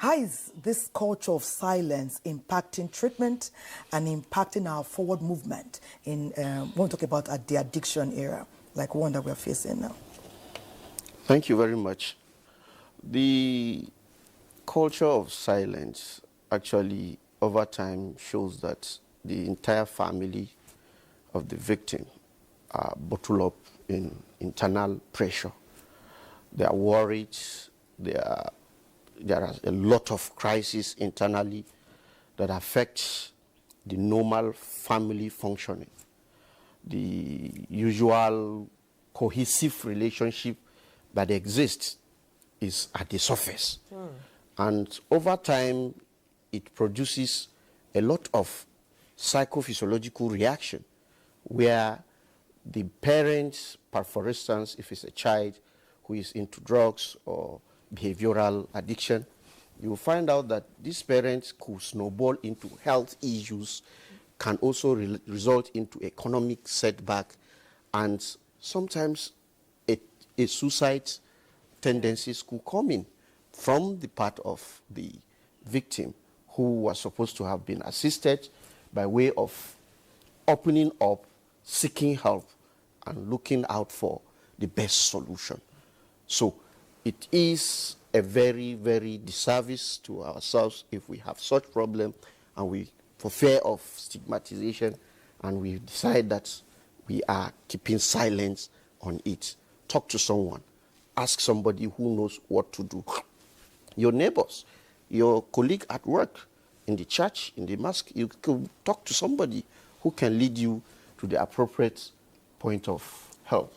How is this culture of silence impacting treatment and impacting our forward movement in when we talk about the addiction era, like one that we're facing now? Thank you very much. The culture of silence actually over time shows that the entire family of the victim are bottled up in internal pressure. They are worried, there are a lot of crises internally that affect the normal family functioning. The usual cohesive relationship that exists is at the surface. And over time, it produces a lot of psychophysiological reaction where the parents, for instance, if it's a child who is into drugs or behavioral addiction, you will find out that these parents could snowball into health issues, can also result into economic setback, and sometimes a suicide tendencies could come in from the part of the victim who was supposed to have been assisted by way of opening up, seeking help, and looking out for the best solution. So it is a very, very disservice to ourselves if we have such problem and we, for fear of stigmatization, and we decide that we are keeping silence on it. Talk to someone. Ask somebody who knows what to do. Your neighbors, your colleague at work, in the church, in the mosque, you could talk to somebody who can lead you to the appropriate point of help.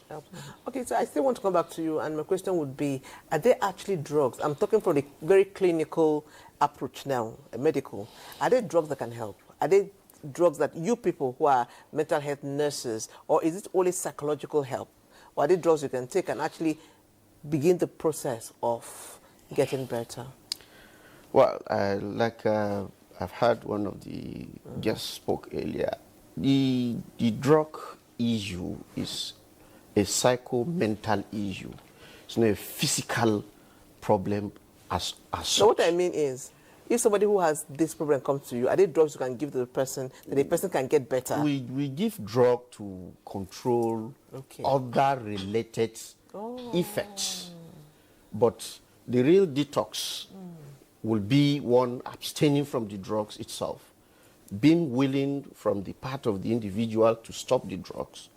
Okay, so I still want to come back to you, and my question would be, are there actually drugs? I'm talking from a very clinical approach now, a medical. Are there drugs that can help? Are there drugs that you people who are mental health nurses, or is it only psychological help? Or are there drugs you can take and actually begin the process of getting better? Well, I've heard one of the guests spoke earlier. The drug issue is a psycho-mental issue. It's not a physical problem as such. So what I mean is, if somebody who has this problem comes to you, are there drugs you can give to the person that the person can get better? We give drug to control other related effects. But the real detox will be one abstaining from the drugs itself, being willing from the part of the individual to stop the drugs.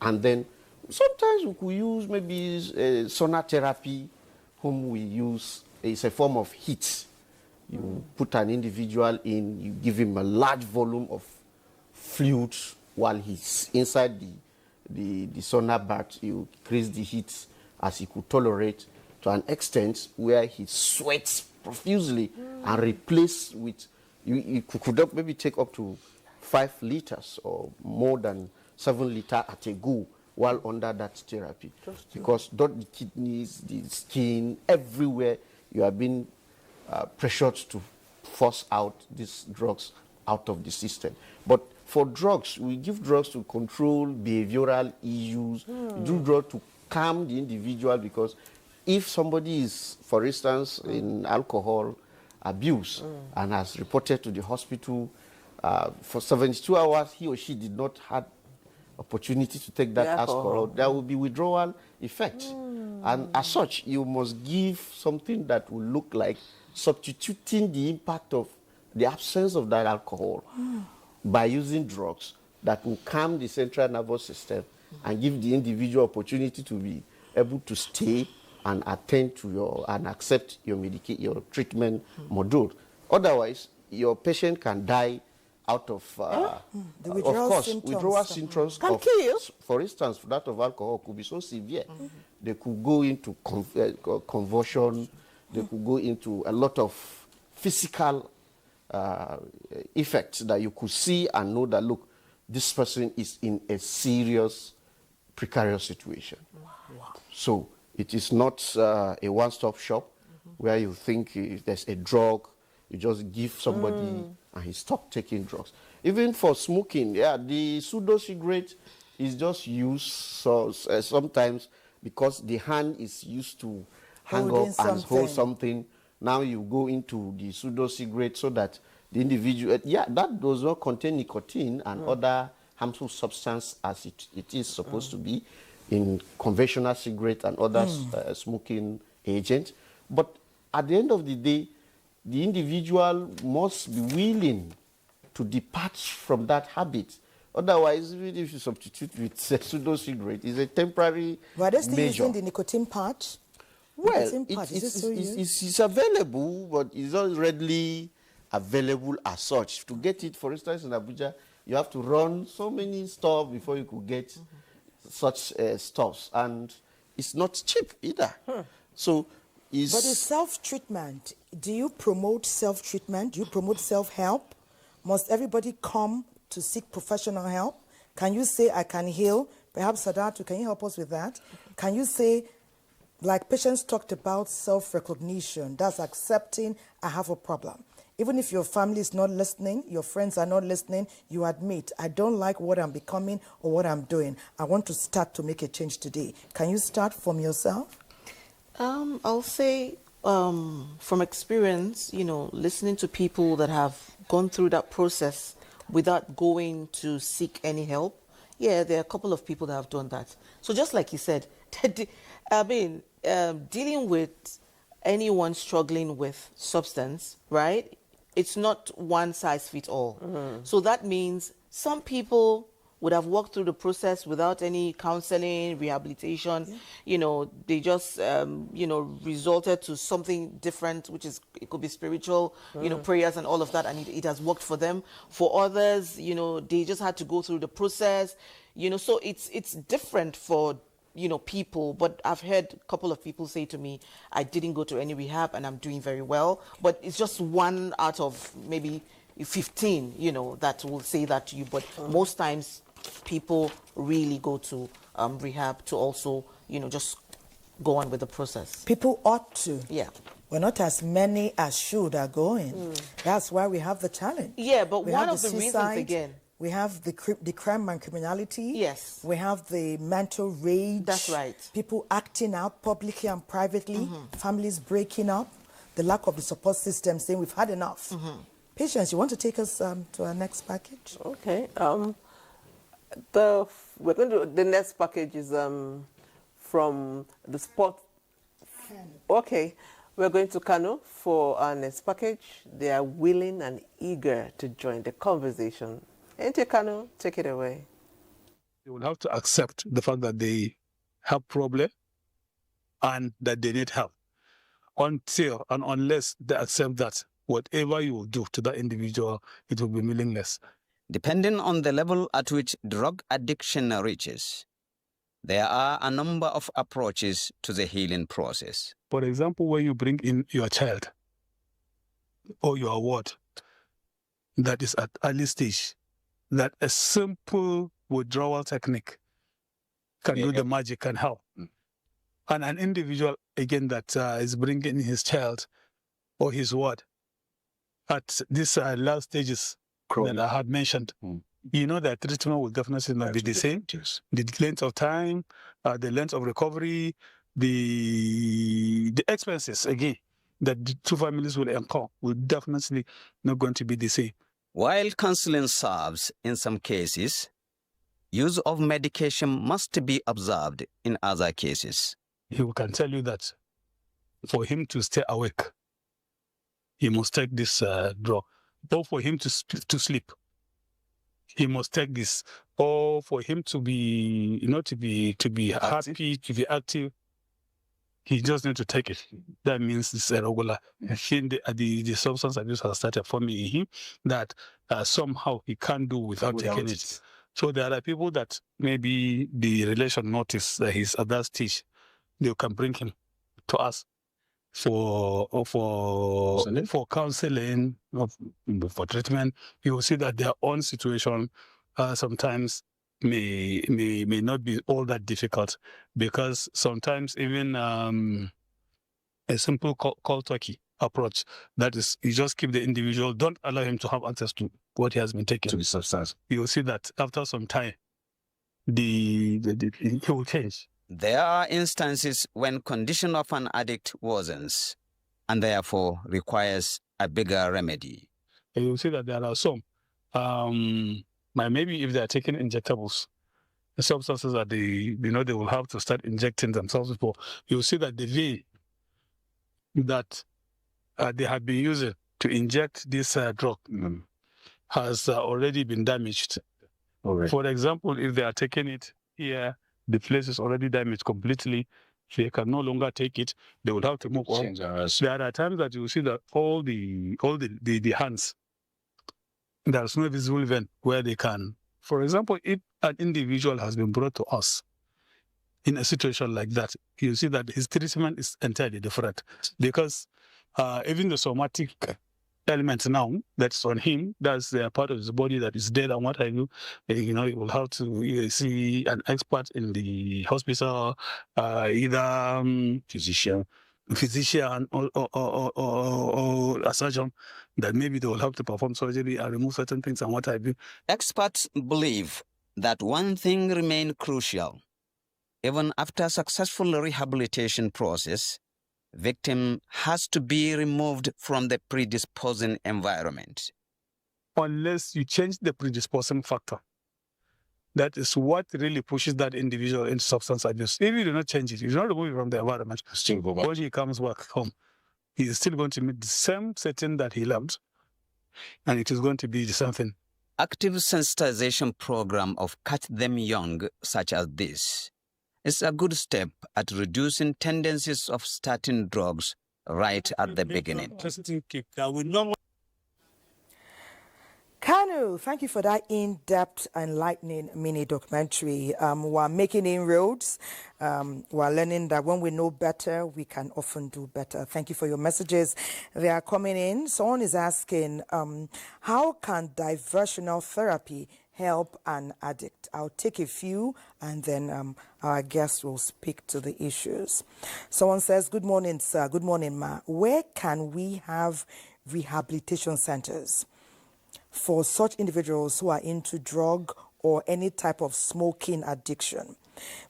And then sometimes we could use maybe sauna therapy, whom we use, it's a form of heat. You put an individual in, you give him a large volume of fluid while he's inside the sauna bath. You increase the heat as he could tolerate to an extent where he sweats profusely and replace with, you could maybe take up to 5 liters or more than 7 liters at a go while under that therapy. Because the kidneys, the skin, everywhere you are being pressured to force out these drugs out of the system. But for drugs, we give drugs to control behavioral issues. We do drugs to calm the individual, because if somebody is, for instance, in alcohol abuse and has reported to the hospital for 72 hours, he or she did not have opportunity to take that alcohol, there will be withdrawal effect. And as such, you must give something that will look like substituting the impact of the absence of that alcohol by using drugs that will calm the central nervous system and give the individual opportunity to be able to stay and attend to and accept your treatment module. Otherwise, your patient can die out of withdrawal symptoms can kill. For instance, that of alcohol could be so severe. They could go into convulsion. They could go into a lot of physical effects that you could see and know that, look, this person is in a serious, precarious situation. So it is not a one-stop shop where you think if there's a drug, you just give somebody and he stopped taking drugs. Even for smoking, the pseudo-cigarette is just used sometimes because the hand is used to hang up and hold something. Now you go into the pseudo cigarette so that the individual, that does not contain nicotine and other harmful substance as it is supposed to be in conventional cigarette and other smoking agents. But at the end of the day, the individual must be willing to depart from that habit. Otherwise, even if you substitute with pseudo cigarette, it's a temporary Were they still measure. using the nicotine patch? Well, it's available, but it's not readily available as such. To get it, for instance, in Abuja, you have to run so many stops before you could get such stops, and it's not cheap either. So, but the self-treatment, do you promote self-treatment? Do you promote self-help? Must everybody come to seek professional help? Can you say, I can heal? Perhaps Sadatu, can you help us with that? Can you say, like Patience talked about self-recognition, that's accepting I have a problem. Even if your family is not listening, your friends are not listening, you admit, I don't like what I'm becoming or what I'm doing. I want to start to make a change today. Can you start from yourself? I'll say from experience, listening to people that have gone through that process without going to seek any help. Yeah, there are a couple of people that have done that. So just like you said, dealing with anyone struggling with substance, right? It's not one size fits all. So that means some people would have walked through the process without any counseling, rehabilitation. They just, resulted to something different, which is, it could be spiritual, prayers and all of that, and it has worked for them. For others, they just had to go through the process, so it's different for people. But I've heard a couple of people say to me, I didn't go to any rehab and I'm doing very well. But it's just one out of maybe 15, that will say that to you. But most times people really go to rehab to also, just go on with the process. People ought to. Yeah. Well, not as many as should are going. That's why we have the challenge. Yeah, but we one have of the reasons, again, we have the crime and criminality. Yes. We have the mental rage. That's right. People acting out publicly and privately. Families breaking up. The lack of the support system saying we've had enough. Patience, you want to take us to our next package? Okay. The next package is from the sport. Okay. We're going to Kano for our next package. They are willing and eager to join the conversation. NTA Kano, take it away. They will have to accept the fact that they have problem and that they need help. Until and unless they accept that, whatever you will do to that individual, it will be meaningless. Depending on the level at which drug addiction reaches, there are a number of approaches to the healing process. For example, when you bring in your child or your ward that is at early stage, that a simple withdrawal technique can do the magic, can help. And an individual, again, that is bringing his child or his ward at these last stages that I had mentioned, that treatment will definitely not be the same. The length of time, the length of recovery, the expenses, again, that the two families will incur will definitely not going to be the same. While counseling serves in some cases, use of medication must be observed in other cases. He can tell you that for him to stay awake, he must take this drug. Or for him to sleep, he must take this. Or for him to be, to be happy, to be active, he just needs to take it. That means it's a regular. The substance abuse has started forming in him that somehow he can't do without taking it. So there are people that maybe the relation notice that he's at that stage. They can bring him to us for counseling, for treatment. You will see that their own situation sometimes may not be all that difficult, because sometimes even a simple cold turkey approach, that is, you just keep the individual, don't allow him to have access to what he has been taking. To the substance. You will see that after some time, he will change. There are instances when condition of an addict worsens and therefore requires a bigger remedy. And you'll see that there are some, maybe if they are taking injectables, the substances that they will have to start injecting themselves for, you'll see that the vein that they have been using to inject this drug has already been damaged. Okay. For example, if they are taking it here, the place is already damaged completely. They can no longer take it. They will have to move on. There are times that you will see that all the hands, there's no visible vein where they can. For example, if an individual has been brought to us in a situation like that, you see that his treatment is entirely different, because even the somatic element now that's on him, that's the part of his body that is dead and what have you, you will have to see an expert in the hospital, either physician or a surgeon, that maybe they will have to perform surgery and remove certain things and what have you. Experts believe that one thing remains crucial. Even after successful rehabilitation process, victim has to be removed from the predisposing environment. Unless you change the predisposing factor, that is what really pushes that individual into substance abuse. If you do not change it, you do not remove it from the environment, still go back. When he comes back home, he is still going to meet the same setting that he loved, and it is going to be the same thing. Active sensitization program of Catch Them Young, such as this, is a good step at reducing tendencies of starting drugs right at the beginning. Kanu, thank you for that in-depth, enlightening mini-documentary. We're making inroads. We're learning that when we know better, we can often do better. Thank you for your messages. They are coming in. Someone is asking, how can diversional therapy help an addict? I'll take a few and then our guest will speak to the issues. Someone says, good morning, sir. Good morning, ma. Where can we have rehabilitation centers for such individuals who are into drug or any type of smoking addiction?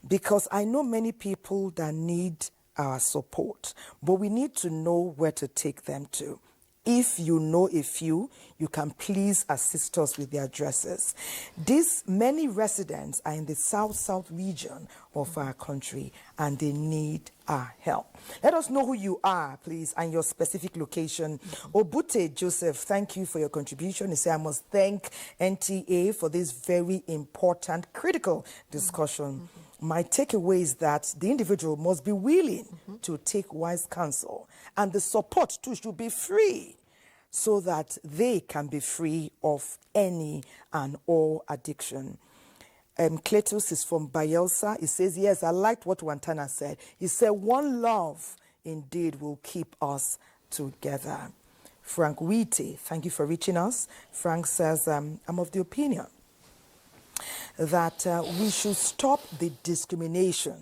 Because I know many people that need our support, but we need to know where to take them to. If you know a few, you can please assist us with the addresses. These many residents are in the south region of our country and they need our help. Let us know who you are, please, and your specific location. Obute Joseph, thank you for your contribution. He said, I must thank NTA for this very important, critical discussion. My takeaway is that the individual must be willing to take wise counsel, and the support too should be free, so that they can be free of any and all addiction. Cletus is from Bayelsa. He says, yes, I liked what Wantana said. He said, one love indeed will keep us together. Frank Wheaty, thank you for reaching us. Frank says, I'm of the opinion that we should stop the discrimination.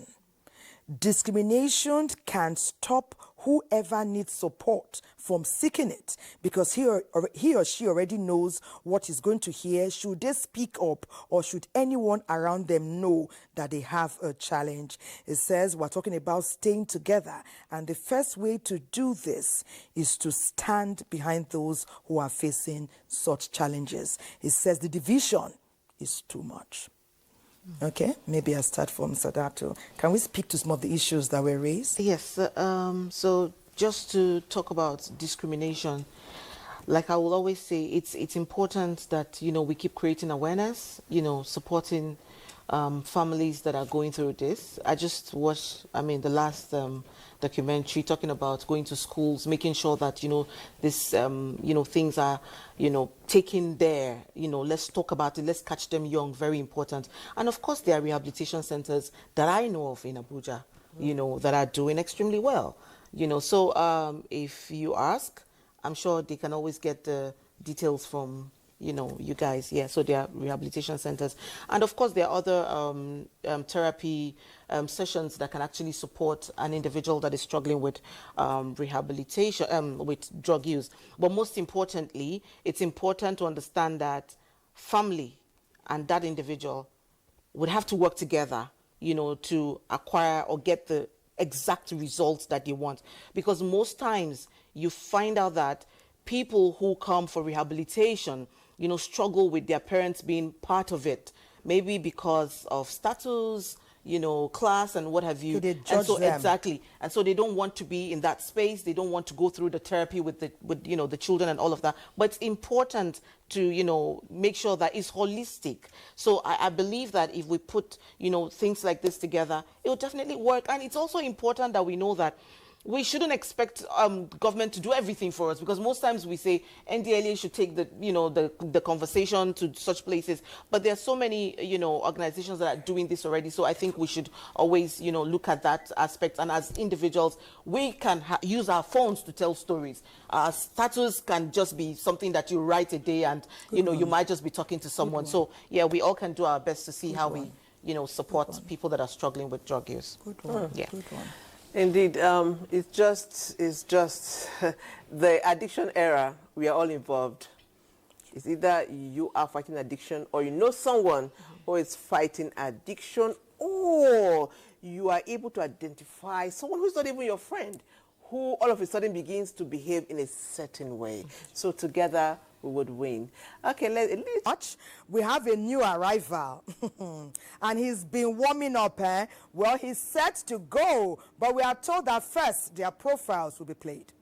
Discrimination can stop whoever needs support from seeking it, because he or she already knows what he's going to hear. Should they speak up, or should anyone around them know that they have a challenge? It says we're talking about staying together, and the first way to do this is to stand behind those who are facing such challenges. It says the division is too much. Okay, maybe I'll start from Sadato. Can we speak to some of the issues that were raised? Yes, so just to talk about discrimination, like I will always say, it's important that, we keep creating awareness, supporting families that are going through this. I just watched, the last documentary talking about going to schools, making sure that, this, things are, taken there, let's talk about it, let's catch them young, very important. And of course, there are rehabilitation centers that I know of in Abuja, that are doing extremely well, so if you ask, I'm sure they can always get the details from, you guys. Yeah, so there are rehabilitation centers. And of course, there are other therapy sessions that can actually support an individual that is struggling with rehabilitation, with drug use. But most importantly, it's important to understand that family and that individual would have to work together, to acquire or get the exact results that they want. Because most times you find out that people who come for rehabilitation, struggle with their parents being part of it, maybe because of status, class and what have you. So they judge them. Exactly. And so they don't want to be in that space. They don't want to go through the therapy with the children and all of that. But it's important to, make sure that it's holistic. So I believe that if we put, things like this together, it will definitely work. And it's also important that we know that we shouldn't expect government to do everything for us, because most times we say NDLEA should take the conversation to such places, but there are so many organizations that are doing this already. So I think we should always look at that aspect, and as individuals we can use our phones to tell stories. Our status can just be something that you write a day, and you might just be talking to someone. So yeah, we all can do our best to see how we support people that are struggling with drug use. Good one. Yeah. Good one. Indeed, it's just the addiction era. We are all involved. It's either you are fighting addiction, or you know someone who is fighting addiction, or you are able to identify someone who's not even your friend, who all of a sudden begins to behave in a certain way. So together we would win. Okay, let's we have a new arrival and he's been warming up. Well, he's set to go, but we are told that first their profiles will be played.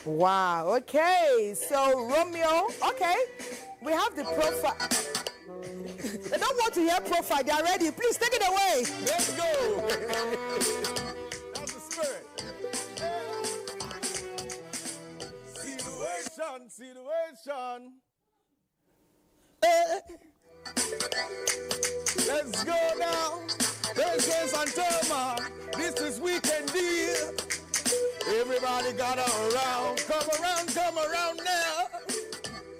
Wow, okay, so Romeo, okay, we have the profile. They don't want to hear profile, they are ready. Please take it away. Let's go. That's the spirit. Situation. Let's go now. This is Antoma. This is Weekend Deal. Everybody got around. Come around now.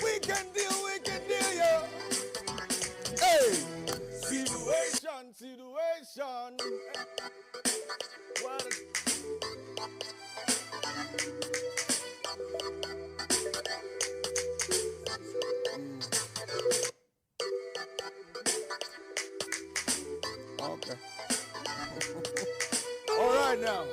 We can deal, yeah. Hey, situation. What? Okay. All right now.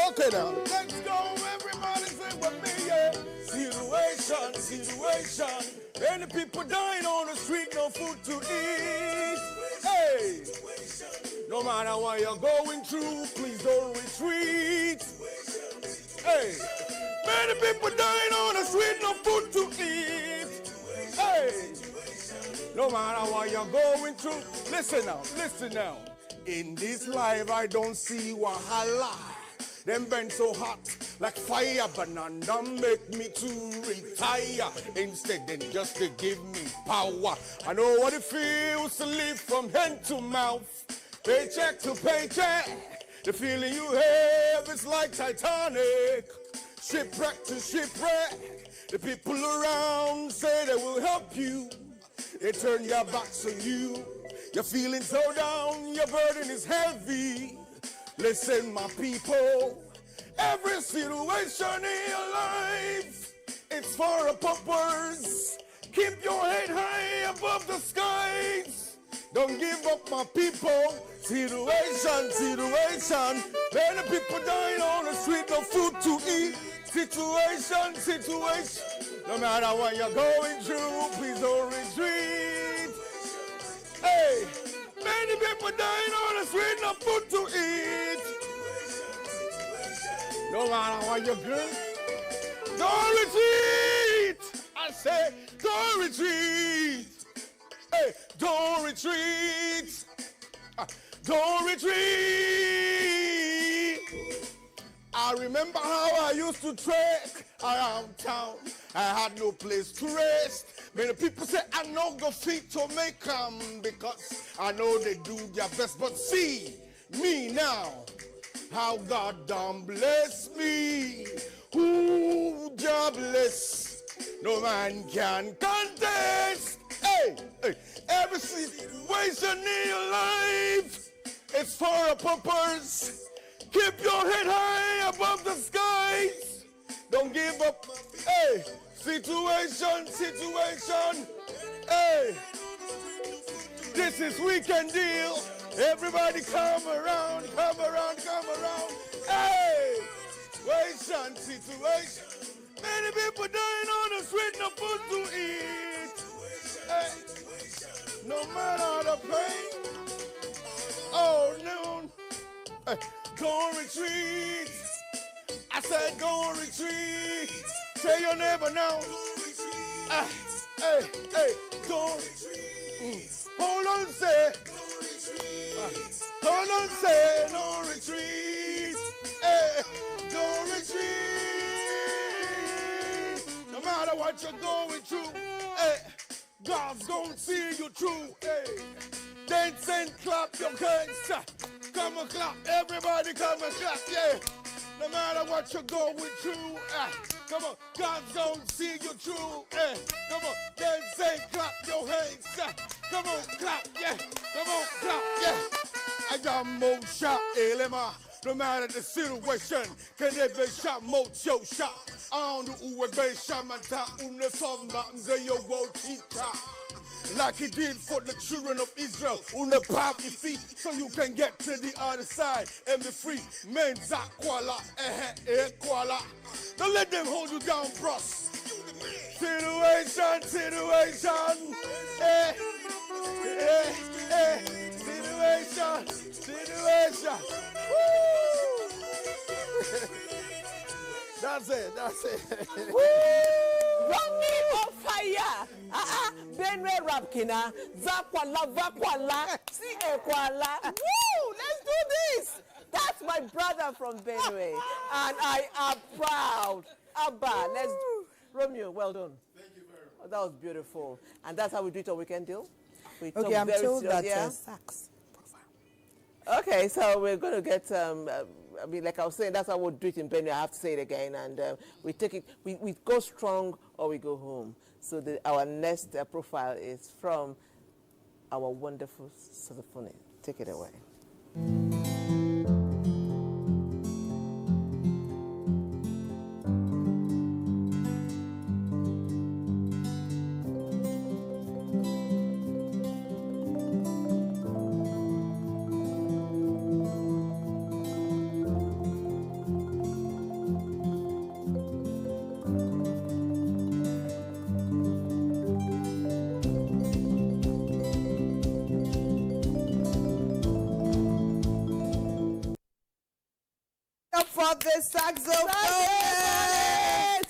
Okay now. Let's go, everybody sing with me, yeah. Situation. Any people dying on the street, no food to eat. Hey! No matter what you're going through, please don't retreat. Hey! Many people dying on the street, no food to eat. Hey! No matter what you're going through, listen now. In this life, I don't see wahala. Them burn so hot like fire, but none don't make me to retire. Instead, then just to give me power. I know what it feels to live from hand to mouth, paycheck to paycheck. The feeling you have is like Titanic, shipwreck to shipwreck. The people around say they will help you. They turn their backs on you. You're feeling so down, your burden is heavy. Listen, my people, every situation in your life, it's for a purpose. Keep your head high above the skies. Don't give up, my people. Situation. Many people dying on the street, no food to eat. Situation. No matter what you're going through, please don't retreat. Hey, many people dying on the street, no food to eat. No matter what you're doing, don't retreat. Don't retreat. I remember how I used to trek around town. I had no place to rest. Many people say I no go fit to make them because I know they do their best. But see me now, how God done bless me. Who jobless, no man can contest. Hey, hey, every situation in your life, it's for a purpose. Keep your head high above the skies. Don't give up. Hey, situation. Hey, this is weekend deal. Everybody come around. Hey, situation. Many people dying on the street, no food to eat. Hey, no matter the pain. Oh no. Hey, don't retreat. I said don't retreat. Tell your neighbor now. Hey, don't retreat. Hold on, say. Hold on, say, don't retreat. Hey, don't retreat. No matter what you're going through, hey, God's gonna see you through. Hey, dance and clap your hands. Come and clap, everybody come and clap, yeah. No matter what you're going through, come on, God's gonna see you through. Come on, dance and clap your hands. Come on, clap, yeah. Come on, clap, yeah. I got more shot, elema. No matter the situation, can they be shot, more shot. I don't know who would be shot, man, the song mountains and your world teacher. Like he did for the children of Israel, on the path your feet, so you can get to the other side and be free. Men zakwala, kwala. Don't let them hold you down, bros. Situation, situation, situation. Woo! That's it. Run me on fire. Benwe Rapkina, Vakwala, see Ekwala. Woo! Let's do this. That's my brother from Benue, and I am proud. Abba, let's. Romeo, well done. Thank you very much. Oh, that was beautiful, and that's how we do it on Weekend Deal. We Okay, I'm told that sax. Okay, so we're going to get. I mean, like I was saying, that's how we'll do it in Benue. I have to say it again, and we take it. We go strong or we go home. So our next profile is from our wonderful saxophone. Take it away. For the saxophone.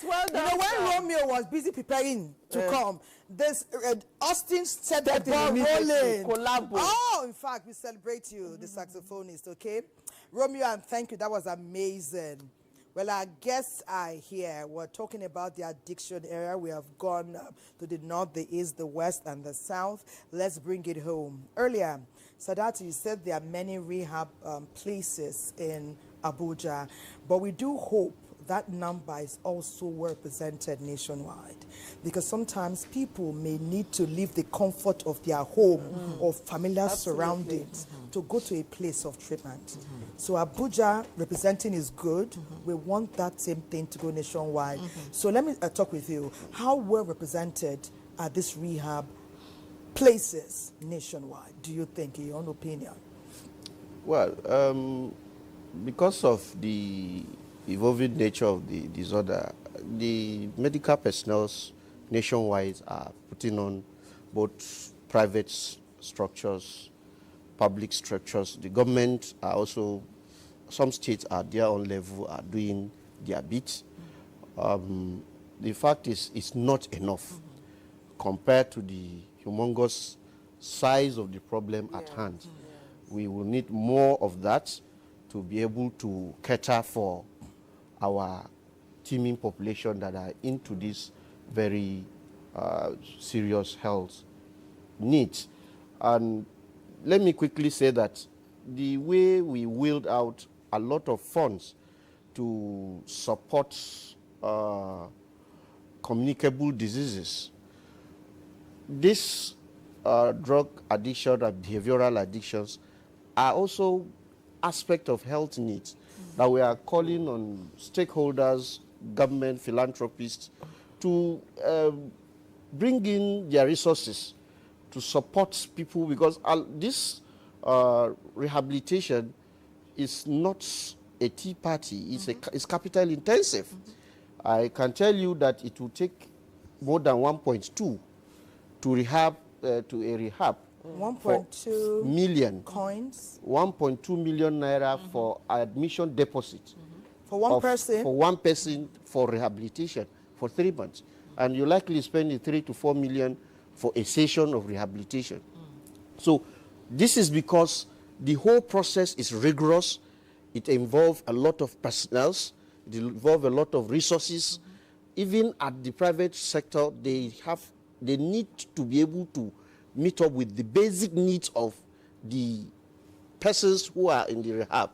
Well done, you know, when Romeo was busy preparing to come, this Austin set the ball rolling. Oh, in fact, we celebrate you, the saxophonist, okay? Romeo, and thank you. That was amazing. Well, our guests are here. We're talking about the addiction area. We have gone to the north, the east, the west, and the south. Let's bring it home. Earlier, Sadat, you said there are many rehab places in Abuja, but we do hope that number is also represented nationwide, because sometimes people may need to leave the comfort of their home or familiar surroundings to go to a place of treatment. So Abuja representing is good. We want that same thing to go nationwide. So let me talk with you. How well represented are these rehab places nationwide, do you think, in your own opinion? Well, because of the evolving nature of the disorder, the medical personnel nationwide are putting on both private structures, public structures. The government are also, some states at their own level are doing their bit. The fact is, it's not enough compared to the humongous size of the problem at hand. We will need more of that to be able to cater for our teeming population that are into this very serious health needs. And let me quickly say that the way we wheeled out a lot of funds to support communicable diseases, this drug addiction and behavioral addictions are also aspects of health needs that we are calling on stakeholders, government, philanthropists to bring in their resources to support people, because this rehabilitation is not a tea party, it's capital intensive. I can tell you that it will take more than 1.2 to rehab, to a rehab. 1.2 million coins. 1.2 million naira for admission deposit. For one person? For one person for rehabilitation for 3 months. And you likely spend 3 to 4 million for a session of rehabilitation. So this is because the whole process is rigorous. It involves a lot of personnel. It involves a lot of resources. Even at the private sector, they need to be able to meet up with the basic needs of the persons who are in the rehab.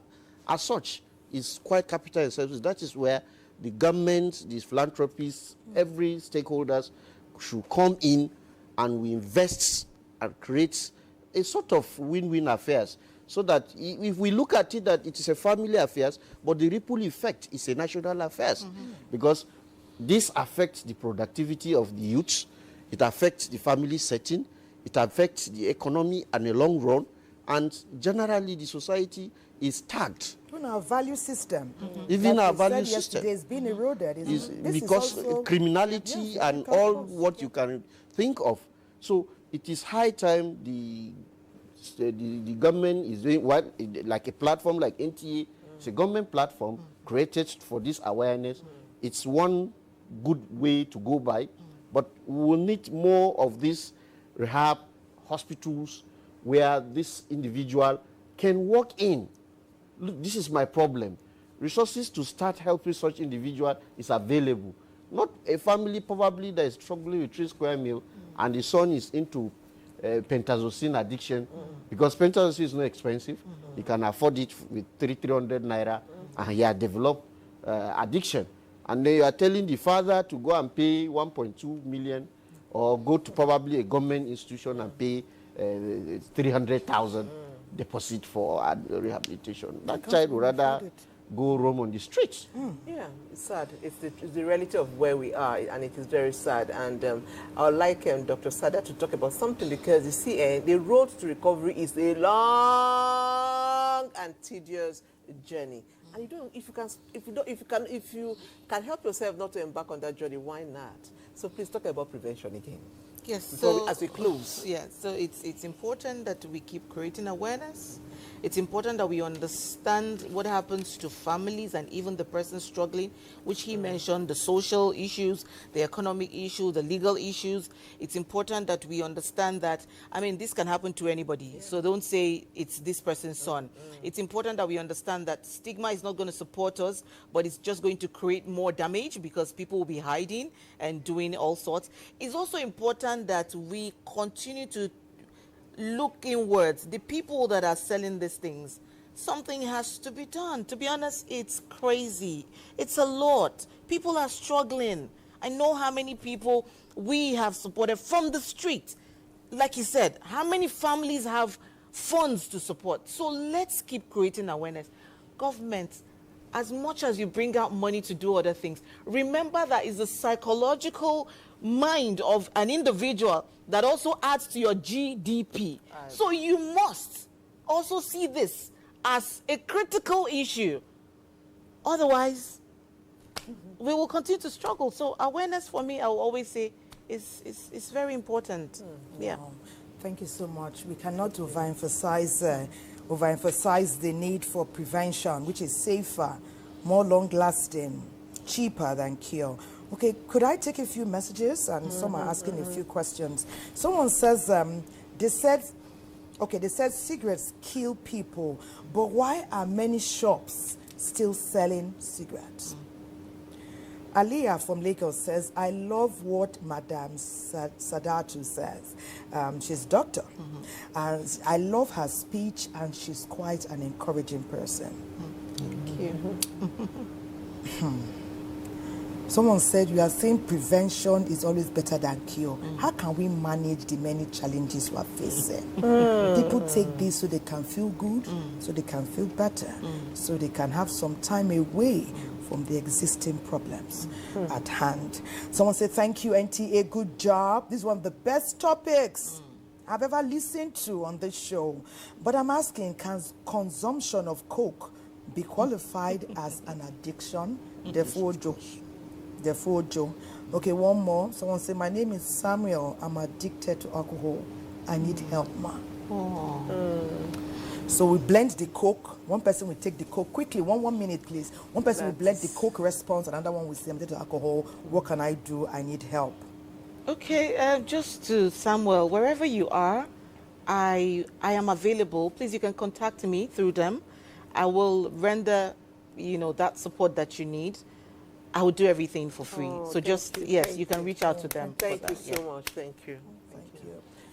As such, it's quite capital intensive. That is where the government, the philanthropists, every stakeholders should come in, and we invest and create a sort of win-win affairs, so that if we look at it that it is a family affairs, but the ripple effect is a national affairs, because this affects the productivity of the youth, it affects the family setting, it affects the economy in the long run, and generally the society is tagged. Even our value system. Even our value system is being eroded. Because criminality and all what you can think of. So it is high time the government is doing what, like a platform like NTA. It's a government platform created for this awareness. It's one good way to go by, but we will need more of these rehab hospitals where this individual can walk in. Look, this is my problem. Resources to start helping such individual is available. Not a family probably that is struggling with 3 square meal and the son is into pentazocine addiction, because pentazocine is not expensive. He can afford it with 300 naira, and he has developed addiction. And then you are telling the father to go and pay 1.2 million or go to probably a government institution and pay 300,000 deposit for rehabilitation. That child would rather go roam on the streets. Yeah, it's sad. It's the reality of where we are, and it is very sad. And I would like Dr. Sada to talk about something, because you see, the road to recovery is a long and tedious journey. And if you can help yourself not to embark on that journey, why not? So please talk about prevention again. Yes. As we close. Yeah. So it's important that we keep creating awareness. It's important that we understand what happens to families and even the person struggling, which he mentioned, the social issues, the economic issues, the legal issues. It's important that we understand that, I mean, this can happen to anybody. So don't say it's this person's son. It's important that we understand that stigma is not going to support us, but it's just going to create more damage, because people will be hiding and doing all sorts. It's also important that we continue to look inwards. The people that are selling these things, something has to be done. To be honest, it's crazy. It's a lot. People are struggling. I know how many people we have supported from the street. Like you said, how many families have funds to support? So let's keep creating awareness. Government, as much as you bring out money to do other things, remember that it's a psychological mind of an individual that also adds to your GDP. So you must also see this as a critical issue. Otherwise, we will continue to struggle. So awareness, for me, I will always say, is very important. Yeah. Wow. Thank you so much. We cannot overemphasize the need for prevention, which is safer, more long-lasting, cheaper than cure. Okay, could I take a few messages? And some are asking a few questions. Someone says They said cigarettes kill people, but why are many shops still selling cigarettes? Aliyah from Lagos says, I love what Madam Sadatu says. She's a doctor. And I love her speech, and she's quite an encouraging person. Thank you. Someone said, you are saying prevention is always better than cure. How can we manage the many challenges we are facing? People take this so they can feel good, so they can feel better, so they can have some time away from the existing problems at hand. Someone said, thank you, NTA, good job. This is one of the best topics I've ever listened to on this show. But I'm asking, can consumption of Coke be qualified as an addiction? Therefore, Joe. Okay, one more. Someone said, my name is Samuel. I'm addicted to alcohol. I need help, ma. So we blend the Coke. One person will take the Coke quickly. One minute, please. One person will blend the Coke response. Another one will say, I'm addicted to alcohol. What can I do? I need help. Okay, just to Samuel, wherever you are, I am available. Please, you can contact me through them. I will render, that support that you need. I will do everything for free. So just, you can reach out to them. Thank you so much. Thank you.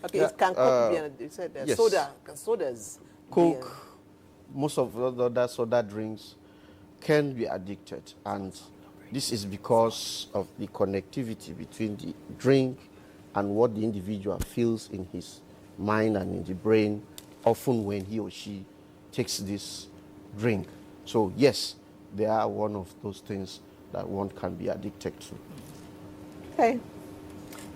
Okay, Yeah, can Coke be you said yes. soda? Can sodas Coke, most of the other soda drinks can be addicted, and this is because of the connectivity between the drink and what the individual feels in his mind and in the brain, often when he or she takes this drink. So yes, they are one of those things that one can be addicted to. Okay.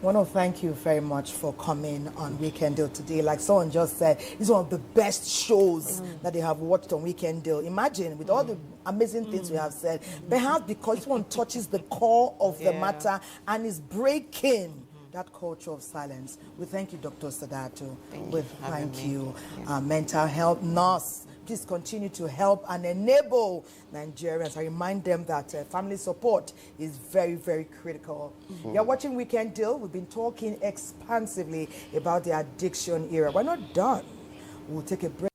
I want to thank you very much for coming on Weekend Deal today. Like someone just said, it's one of the best shows that they have watched on Weekend Deal. Imagine, with all the amazing things we have said, perhaps because one touches the core of the matter and is breaking that culture of silence. We thank you, Dr. Sadatu. We thank you, mental health nurse. Please continue to help and enable Nigerians. I remind them that family support is very, very critical. You're watching Weekend Deal. We've been talking expansively about the addiction era. We're not done. We'll take a break.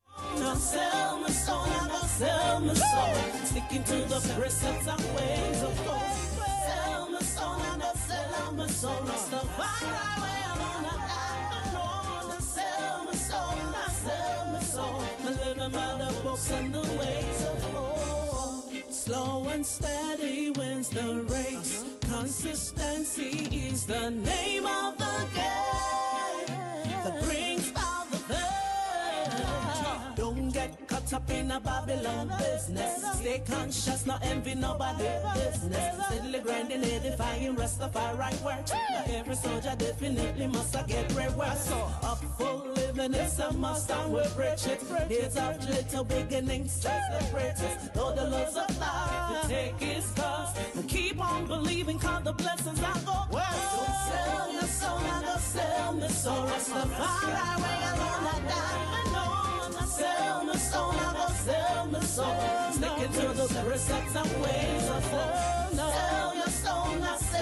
Sticking to the precepts and ways of God. Sell my soul and I sell my soul. And the ways of old. Slow and steady wins the race. Consistency is the name of the game that brings about the fame. Don't get caught up in a Babylon business. Stay conscious, not envy nobody business. Steadily grinding, edifying, Rastafari work. Every soldier definitely must get great work. Up full living, it's a must, and we preach it. Days of little beginnings, celebrate it. Though the loves of life, to take his course and keep on believing, cause the blessings I go. Well, sell your soul, and go sell me soul. Rastafari way alone, I die. Sell my soul, and go sell my soul. Sticking to the precepts and ways of love.